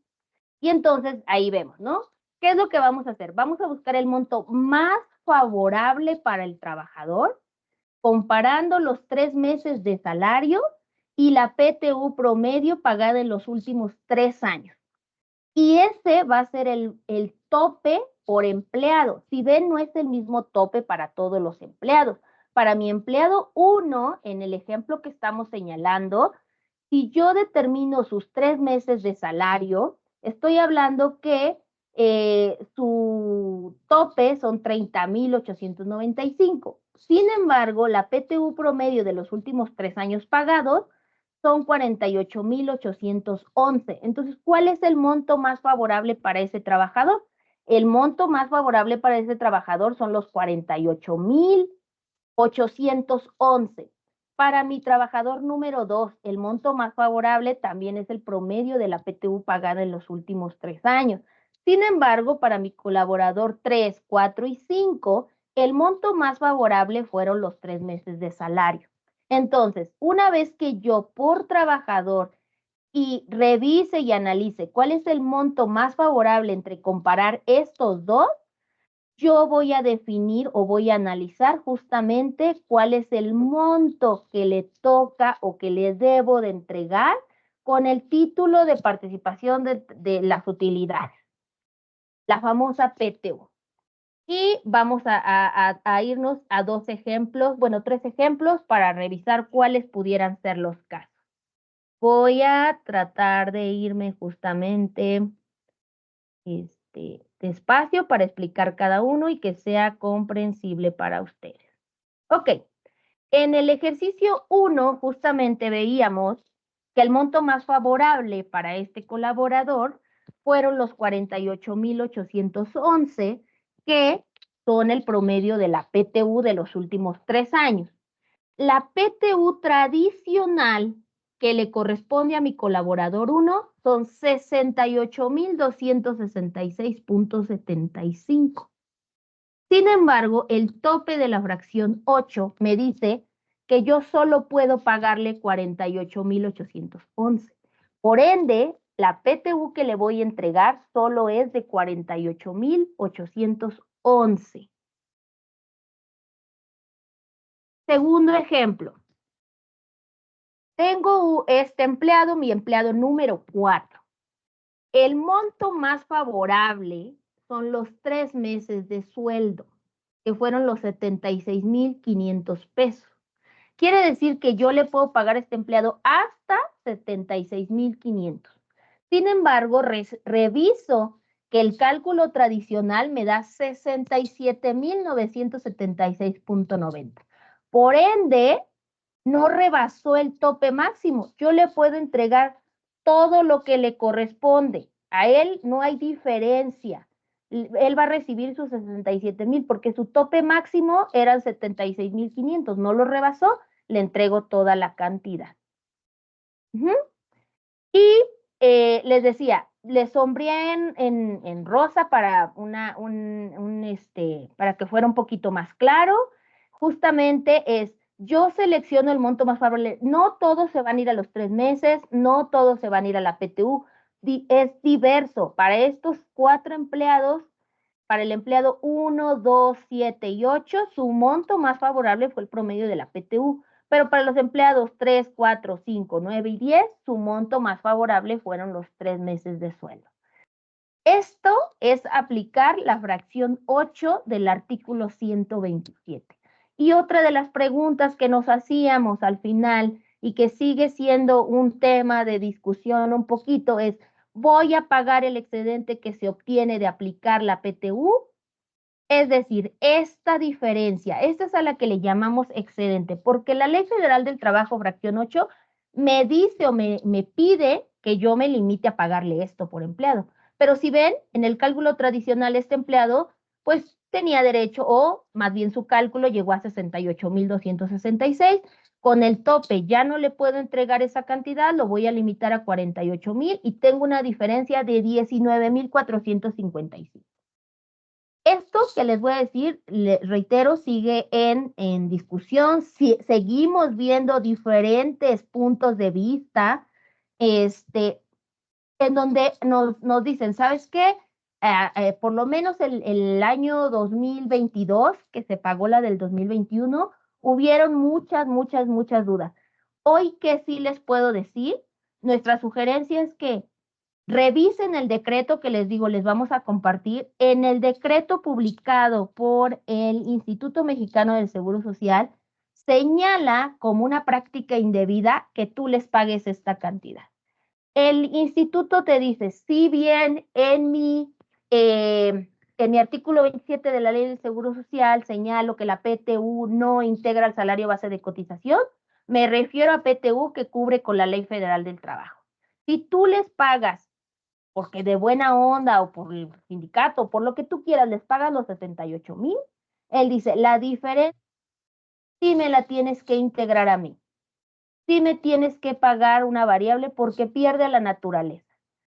Y entonces ahí vemos, ¿no? ¿Qué es lo que vamos a hacer? Vamos a buscar el monto más favorable para el trabajador, comparando los 3 meses de salario y la PTU promedio pagada en los últimos 3 años. Y ese va a ser el tope por empleado. Si ven, no es el mismo tope para todos los empleados. Para mi empleado 1, en el ejemplo que estamos señalando, si yo determino sus 3 meses de salario, estoy hablando que su tope son 30,895. Sin embargo, la PTU promedio de los últimos 3 años pagados son 48,811. Entonces, ¿cuál es el monto más favorable para ese trabajador? El monto más favorable para ese trabajador son los 48,811. Para mi trabajador número 2, el monto más favorable también es el promedio de la PTU pagada en los últimos 3 años. Sin embargo, para mi colaborador 3, 4 y 5, el monto más favorable fueron los 3 meses de salario. Entonces, una vez que yo por trabajador y revise y analice cuál es el monto más favorable entre comparar estos dos, yo voy a definir o voy a analizar justamente cuál es el monto que le toca o que le debo de entregar con el título de participación de las utilidades, la famosa PTU. Y vamos a irnos a 2 ejemplos, bueno, 3 ejemplos para revisar cuáles pudieran ser los casos. Voy a tratar de irme justamente despacio para explicar cada uno y que sea comprensible para ustedes. Ok, en el ejercicio 1 justamente veíamos que el monto más favorable para este colaborador fueron los 48,811, que son el promedio de la PTU de los últimos 3 años. La PTU tradicional que le corresponde a mi colaborador 1 son 68,266.75. Sin embargo, el tope de la fracción 8 me dice que yo solo puedo pagarle 48,811. Por ende, la PTU que le voy a entregar solo es de 48,811. Segundo ejemplo. Tengo este empleado, mi empleado número 4. El monto más favorable son los 3 meses de sueldo, que fueron los 76,500 pesos. Quiere decir que yo le puedo pagar a este empleado hasta 76,500. Sin embargo, reviso que el cálculo tradicional me da 67,976.90. Por ende, no rebasó el tope máximo. Yo le puedo entregar todo lo que le corresponde. A él no hay diferencia. Él va a recibir sus 67,000 porque su tope máximo eran 76,500. No lo rebasó, le entrego toda la cantidad. Y les decía, le sombreé en rosa para para que fuera un poquito más claro. Justamente yo selecciono el monto más favorable. No todos se van a ir a los 3 meses, no todos se van a ir a la PTU. Es diverso. Para estos 4 empleados, para el empleado 1, 2, 7 y 8, su monto más favorable fue el promedio de la PTU. Pero para los empleados 3, 4, 5, 9 y 10, su monto más favorable fueron los 3 meses de sueldo. Esto es aplicar la fracción 8 del artículo 127. Y otra de las preguntas que nos hacíamos al final y que sigue siendo un tema de discusión un poquito es, ¿voy a pagar el excedente que se obtiene de aplicar la PTU? Es decir, esta diferencia, esta es a la que le llamamos excedente, porque la Ley Federal del Trabajo, fracción 8, me dice o me pide que yo me limite a pagarle esto por empleado. Pero si ven, en el cálculo tradicional, este empleado, pues tenía derecho, o más bien su cálculo llegó a 68,266. Con el tope ya no le puedo entregar esa cantidad, lo voy a limitar a 48,000 y tengo una diferencia de 19,455. Esto que les voy a decir, reitero, sigue en discusión. Seguimos viendo diferentes puntos de vista, en donde nos dicen, ¿sabes qué? Por lo menos el año 2022, que se pagó la del 2021, hubieron muchas dudas. Hoy, ¿qué sí les puedo decir? Nuestra sugerencia es que revisen el decreto que les digo, les vamos a compartir. En el decreto publicado por el Instituto Mexicano del Seguro Social, señala como una práctica indebida que tú les pagues esta cantidad. El instituto te dice, si bien en mi artículo 27 de la Ley del Seguro Social señalo que la PTU no integra el salario base de cotización, me refiero a PTU que cubre con la Ley Federal del Trabajo. Si tú les pagas porque de buena onda o por el sindicato, o por lo que tú quieras, les pagas los 78,000, él dice, la diferencia sí me la tienes que integrar a mí. Sí me tienes que pagar una variable porque pierde la naturaleza.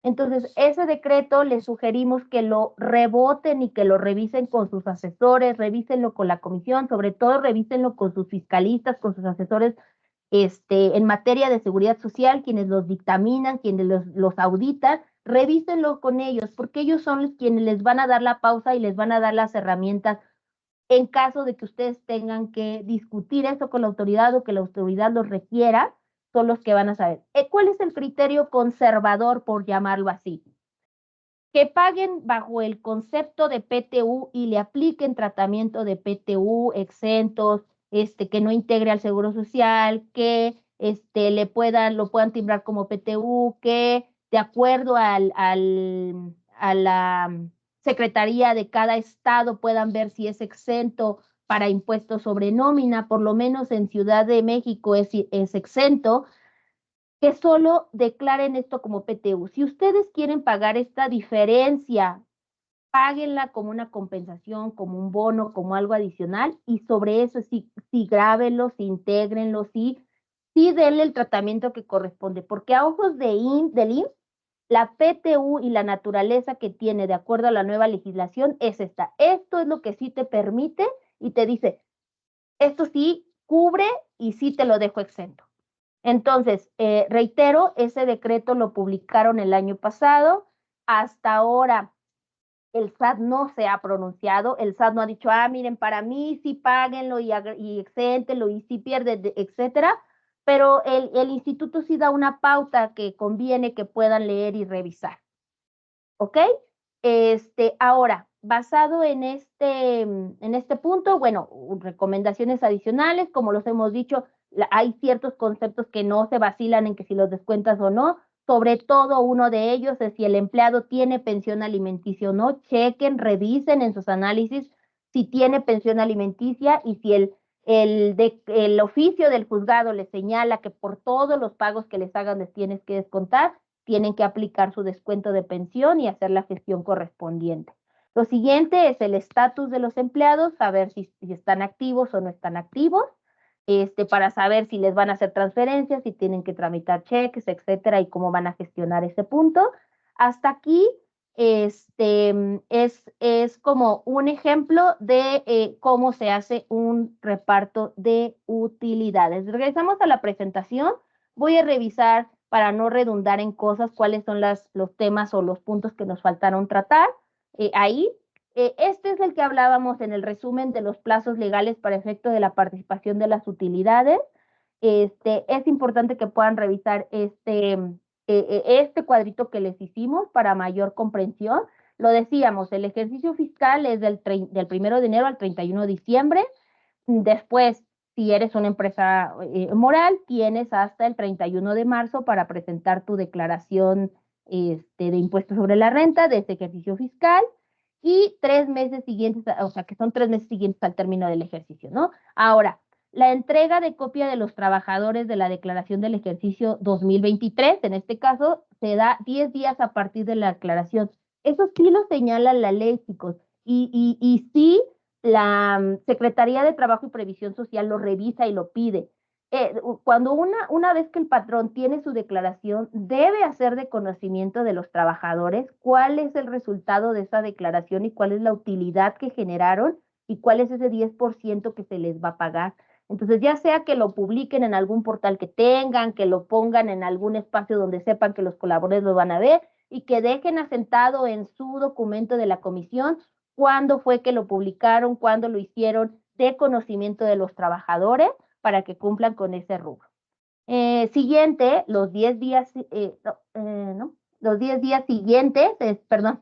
Entonces, ese decreto les sugerimos que lo reboten y que lo revisen con sus asesores, revísenlo con la comisión, sobre todo revísenlo con sus fiscalistas, con sus asesores en materia de seguridad social, quienes los dictaminan, quienes los auditan, revísenlo con ellos, porque ellos son los quienes les van a dar la pausa y les van a dar las herramientas en caso de que ustedes tengan que discutir eso con la autoridad o que la autoridad los requiera, son los que van a saber. ¿Cuál es el criterio conservador, por llamarlo así? Que paguen bajo el concepto de PTU y le apliquen tratamiento de PTU exentos, que no integre al Seguro Social, que lo puedan timbrar como PTU, que de acuerdo a la secretaría de cada estado puedan ver si es exento para impuestos sobre nómina, por lo menos en Ciudad de México es exento, que solo declaren esto como PTU. Si ustedes quieren pagar esta diferencia, páguenla como una compensación, como un bono, como algo adicional, y sobre eso sí grábenlo, sí intégrenlo, sí denle el tratamiento que corresponde, porque a ojos del IMSS, La PTU y la naturaleza que tiene de acuerdo a la nueva legislación es esta. Esto es lo que sí te permite y te dice, esto sí cubre y sí te lo dejo exento. Entonces, reitero, ese decreto lo publicaron el año pasado. Hasta ahora el SAT no se ha pronunciado, el SAT no ha dicho, miren, para mí sí páguenlo y exéntenlo y sí pierden, etcétera, pero el instituto sí da una pauta que conviene que puedan leer y revisar. ¿Ok? Ahora, basado en este punto, bueno, recomendaciones adicionales, como los hemos dicho, hay ciertos conceptos que no se vacilan en que si los descuentas o no, sobre todo uno de ellos es si el empleado tiene pensión alimenticia o no, chequen, revisen en sus análisis si tiene pensión alimenticia y si el oficio del juzgado le señala que por todos los pagos que les hagan les tienes que descontar, tienen que aplicar su descuento de pensión y hacer la gestión correspondiente. Lo siguiente es el estatus de los empleados, saber si están activos o no están activos, para saber si les van a hacer transferencias, si tienen que tramitar cheques, etcétera, y cómo van a gestionar ese punto. Hasta aquí es como un ejemplo de cómo se hace un reparto de utilidades. Regresamos a la presentación. Voy a revisar, para no redundar en cosas, cuáles son los temas o los puntos que nos faltaron tratar. Ahí, este es el que hablábamos en el resumen de los plazos legales para efecto de la participación de las utilidades. Es importante que puedan revisar este cuadrito que les hicimos para mayor comprensión. Lo decíamos, el ejercicio fiscal es del 1 de enero al 31 de diciembre. Después, si eres una empresa moral, tienes hasta el 31 de marzo para presentar tu declaración de impuestos sobre la renta de este ejercicio fiscal y 3 meses siguientes, o sea, que son 3 meses siguientes al término del ejercicio, ¿no? Ahora, la entrega de copia de los trabajadores de la declaración del ejercicio 2023, en este caso, se da 10 días a partir de la declaración. Eso sí lo señala la ley, chicos, y sí la Secretaría de Trabajo y Previsión Social lo revisa y lo pide. Cuando una vez que el patrón tiene su declaración, debe hacer de conocimiento de los trabajadores cuál es el resultado de esa declaración y cuál es la utilidad que generaron y cuál es ese 10% que se les va a pagar. Entonces, ya sea que lo publiquen en algún portal que tengan, que lo pongan en algún espacio donde sepan que los colaboradores lo van a ver y que dejen asentado en su documento de la comisión cuándo fue que lo publicaron, cuándo lo hicieron, de conocimiento de los trabajadores para que cumplan con ese rubro. Siguiente, los 10 días, no, los 10 días siguientes, perdón,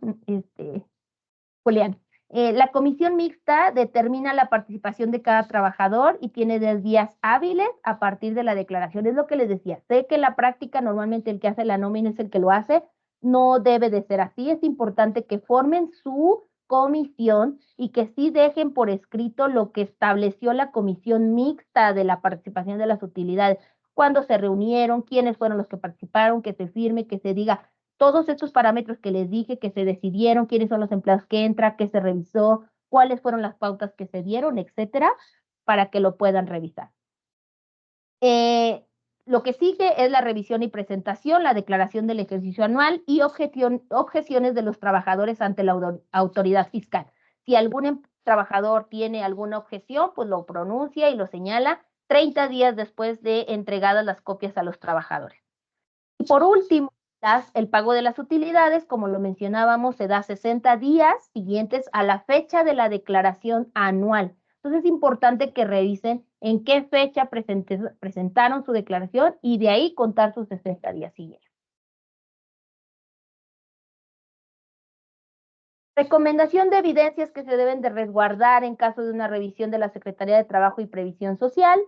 Julián, la comisión mixta determina la participación de cada trabajador y tiene 10 días hábiles a partir de la declaración. Es lo que les decía. Sé que en la práctica normalmente el que hace la nómina es el que lo hace. No debe de ser así. Es importante que formen su comisión y que sí dejen por escrito lo que estableció la comisión mixta de la participación de las utilidades, cuándo se reunieron, quiénes fueron los que participaron, que se firme, que se diga todos estos parámetros que les dije, que se decidieron, quiénes son los empleados que entran, qué se revisó, cuáles fueron las pautas que se dieron, etcétera, para que lo puedan revisar. Lo que sigue es la revisión y presentación, la declaración del ejercicio anual y objeciones de los trabajadores ante la autoridad fiscal. Si algún trabajador tiene alguna objeción, pues lo pronuncia y lo señala 30 días después de entregadas las copias a los trabajadores. Y por último, el pago de las utilidades, como lo mencionábamos, se da 60 días siguientes a la fecha de la declaración anual. Entonces es importante que revisen en qué fecha presentaron su declaración y de ahí contar sus 60 días siguientes. Recomendación de evidencias que se deben de resguardar en caso de una revisión de la Secretaría de Trabajo y Previsión Social.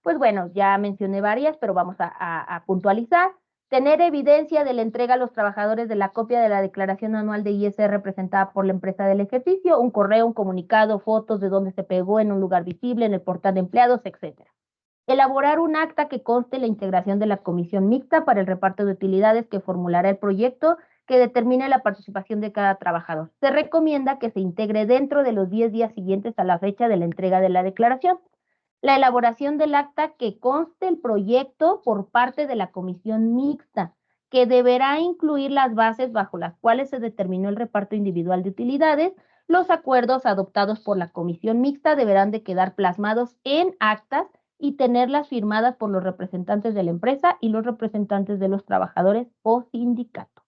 Pues bueno, ya mencioné varias, pero vamos a puntualizar. Tener evidencia de la entrega a los trabajadores de la copia de la declaración anual de ISR presentada por la empresa del ejercicio, un correo, un comunicado, fotos de dónde se pegó en un lugar visible, en el portal de empleados, etc. Elaborar un acta que conste la integración de la comisión mixta para el reparto de utilidades que formulará el proyecto que determine la participación de cada trabajador. Se recomienda que se integre dentro de los 10 días siguientes a la fecha de la entrega de la declaración. La elaboración del acta que conste el proyecto por parte de la comisión mixta, que deberá incluir las bases bajo las cuales se determinó el reparto individual de utilidades. Los acuerdos adoptados por la comisión mixta deberán de quedar plasmados en actas y tenerlas firmadas por los representantes de la empresa y los representantes de los trabajadores o sindicatos.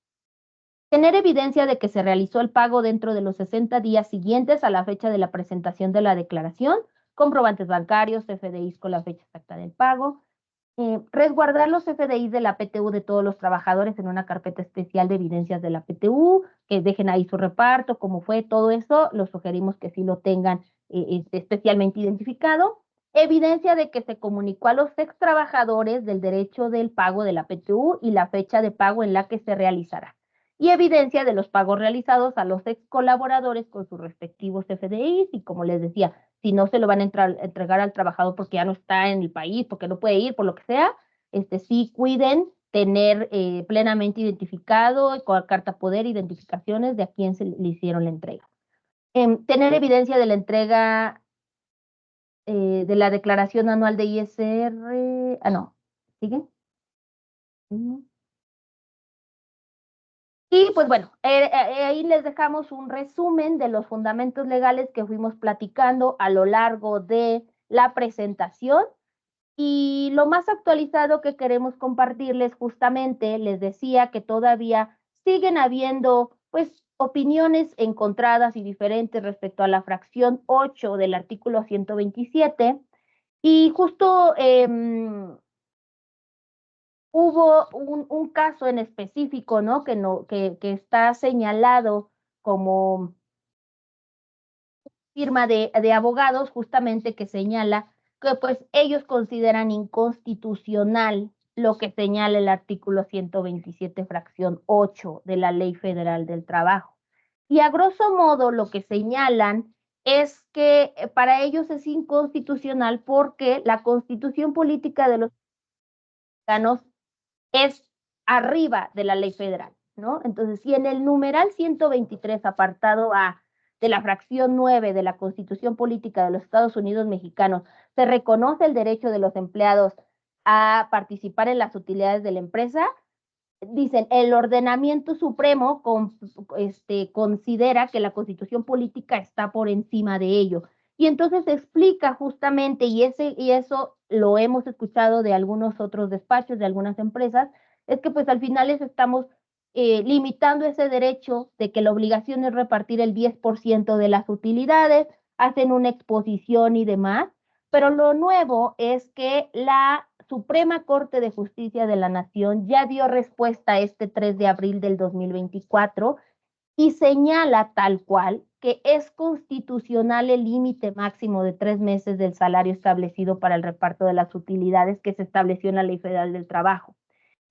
Tener evidencia de que se realizó el pago dentro de los 60 días siguientes a la fecha de la presentación de la declaración, comprobantes bancarios, CFDIs con la fecha exacta del pago, resguardar los CFDIs de la PTU de todos los trabajadores en una carpeta especial de evidencias de la PTU, que dejen ahí su reparto, cómo fue, todo eso, los sugerimos que sí lo tengan especialmente identificado. Evidencia de que se comunicó a los ex trabajadores del derecho del pago de la PTU y la fecha de pago en la que se realizará. Y evidencia de los pagos realizados a los ex colaboradores con sus respectivos CFDIs y, como les decía, si no se lo van a entregar al trabajador porque ya no está en el país, porque no puede ir, por lo que sea, sí cuiden tener plenamente identificado con carta poder, identificaciones de a quién se le hicieron la entrega. Tener evidencia de la entrega de la declaración anual de ISR, no, ¿sigue? Y pues bueno, ahí les dejamos un resumen de los fundamentos legales que fuimos platicando a lo largo de la presentación. Y lo más actualizado que queremos compartirles justamente, les decía que todavía siguen habiendo pues opiniones encontradas y diferentes respecto a la fracción 8 del artículo 127 y justo hubo un caso en específico, ¿no? Que está señalado como firma de abogados justamente que señala que pues ellos consideran inconstitucional lo que señala el artículo 127, fracción 8 de la Ley Federal del Trabajo. Y a grosso modo lo que señalan es que para ellos es inconstitucional porque la constitución política de los mexicanos es arriba de la ley federal, ¿no? Entonces, si en el numeral 123, apartado A, de la fracción 9 de la Constitución Política de los Estados Unidos Mexicanos, se reconoce el derecho de los empleados a participar en las utilidades de la empresa, dicen, el ordenamiento supremo considera que la Constitución Política está por encima de ello. Y entonces explica justamente, y eso lo hemos escuchado de algunos otros despachos, de algunas empresas, es que pues al final les estamos limitando ese derecho de que la obligación es repartir el 10% de las utilidades, hacen una exposición y demás, pero lo nuevo es que la Suprema Corte de Justicia de la Nación ya dio respuesta este 3 de abril del 2024 y señala tal cual que es constitucional el límite máximo de 3 meses del salario establecido para el reparto de las utilidades que se estableció en la Ley Federal del Trabajo.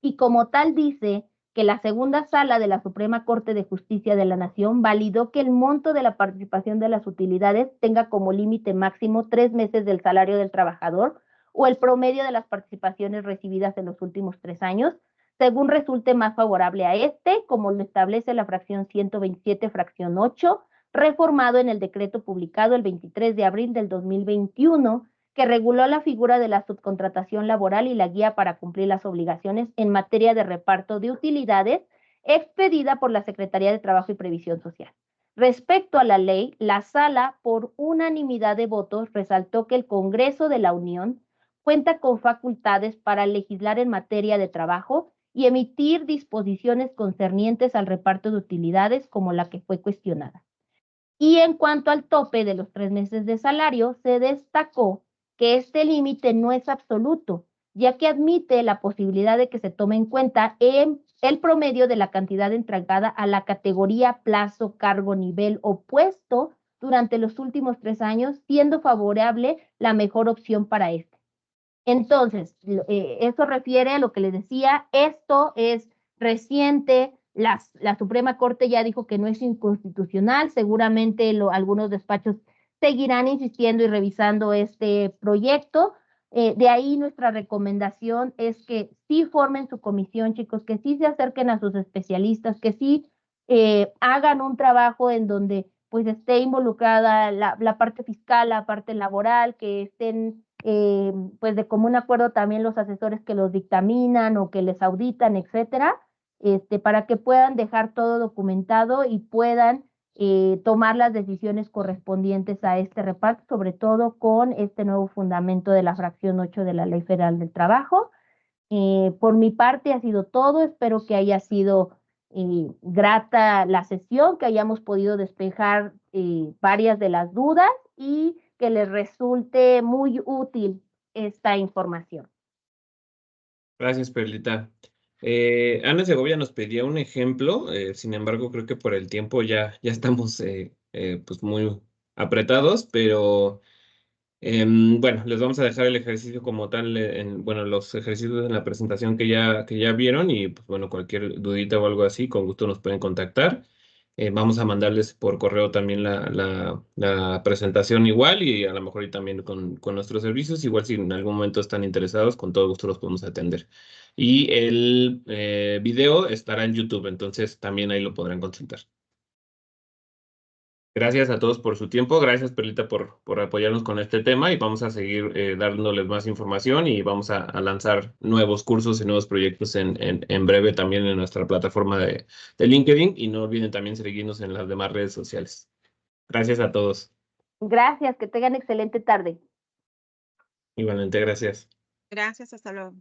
Y como tal dice que la segunda sala de la Suprema Corte de Justicia de la Nación validó que el monto de la participación de las utilidades tenga como límite máximo 3 meses del salario del trabajador o el promedio de las participaciones recibidas en los últimos 3 años, según resulte más favorable a como lo establece la fracción 127, fracción 8, reformado en el decreto publicado el 23 de abril del 2021, que reguló la figura de la subcontratación laboral y la guía para cumplir las obligaciones en materia de reparto de utilidades, expedida por la Secretaría de Trabajo y Previsión Social. Respecto a la ley, la sala, por unanimidad de votos, resaltó que el Congreso de la Unión cuenta con facultades para legislar en materia de trabajo y emitir disposiciones concernientes al reparto de utilidades como la que fue cuestionada. Y en cuanto al tope de los 3 meses de salario, se destacó que este límite no es absoluto, ya que admite la posibilidad de que se tome en cuenta el promedio de la cantidad entregada a la categoría, plazo, cargo, nivel o puesto durante los últimos 3 años, siendo favorable la mejor opción para este. Entonces, eso refiere a lo que les decía, esto es reciente, la Suprema Corte ya dijo que no es inconstitucional, seguramente algunos despachos seguirán insistiendo y revisando este proyecto. De ahí nuestra recomendación es que sí formen su comisión, chicos, que sí se acerquen a sus especialistas, que sí hagan un trabajo en donde pues esté involucrada la parte fiscal, la parte laboral, que estén pues de común acuerdo también los asesores que los dictaminan o que les auditan, etcétera, para que puedan dejar todo documentado y puedan tomar las decisiones correspondientes a este reparto, sobre todo con este nuevo fundamento de la fracción 8 de la Ley Federal del Trabajo. Por mi parte ha sido todo, espero que haya sido grata la sesión, que hayamos podido despejar varias de las dudas y que les resulte muy útil esta información. Gracias, Perlita. Ana Segovia nos pedía un ejemplo, sin embargo, creo que por el tiempo ya estamos pues muy apretados, pero bueno, les vamos a dejar el ejercicio como tal, bueno, los ejercicios en la presentación que ya vieron y pues bueno, cualquier dudita o algo así, con gusto nos pueden contactar. Vamos a mandarles por correo también la presentación igual y a lo mejor y también con nuestros servicios, igual si en algún momento están interesados, con todo gusto los podemos atender. Y el video estará en YouTube, entonces también ahí lo podrán consultar. Gracias a todos por su tiempo. Gracias, Perlita, por apoyarnos con este tema y vamos a seguir dándoles más información y vamos a lanzar nuevos cursos y nuevos proyectos en breve también en nuestra plataforma de LinkedIn y no olviden también seguirnos en las demás redes sociales. Gracias a todos. Gracias, que tengan excelente tarde. Igualmente, gracias. Gracias, hasta luego.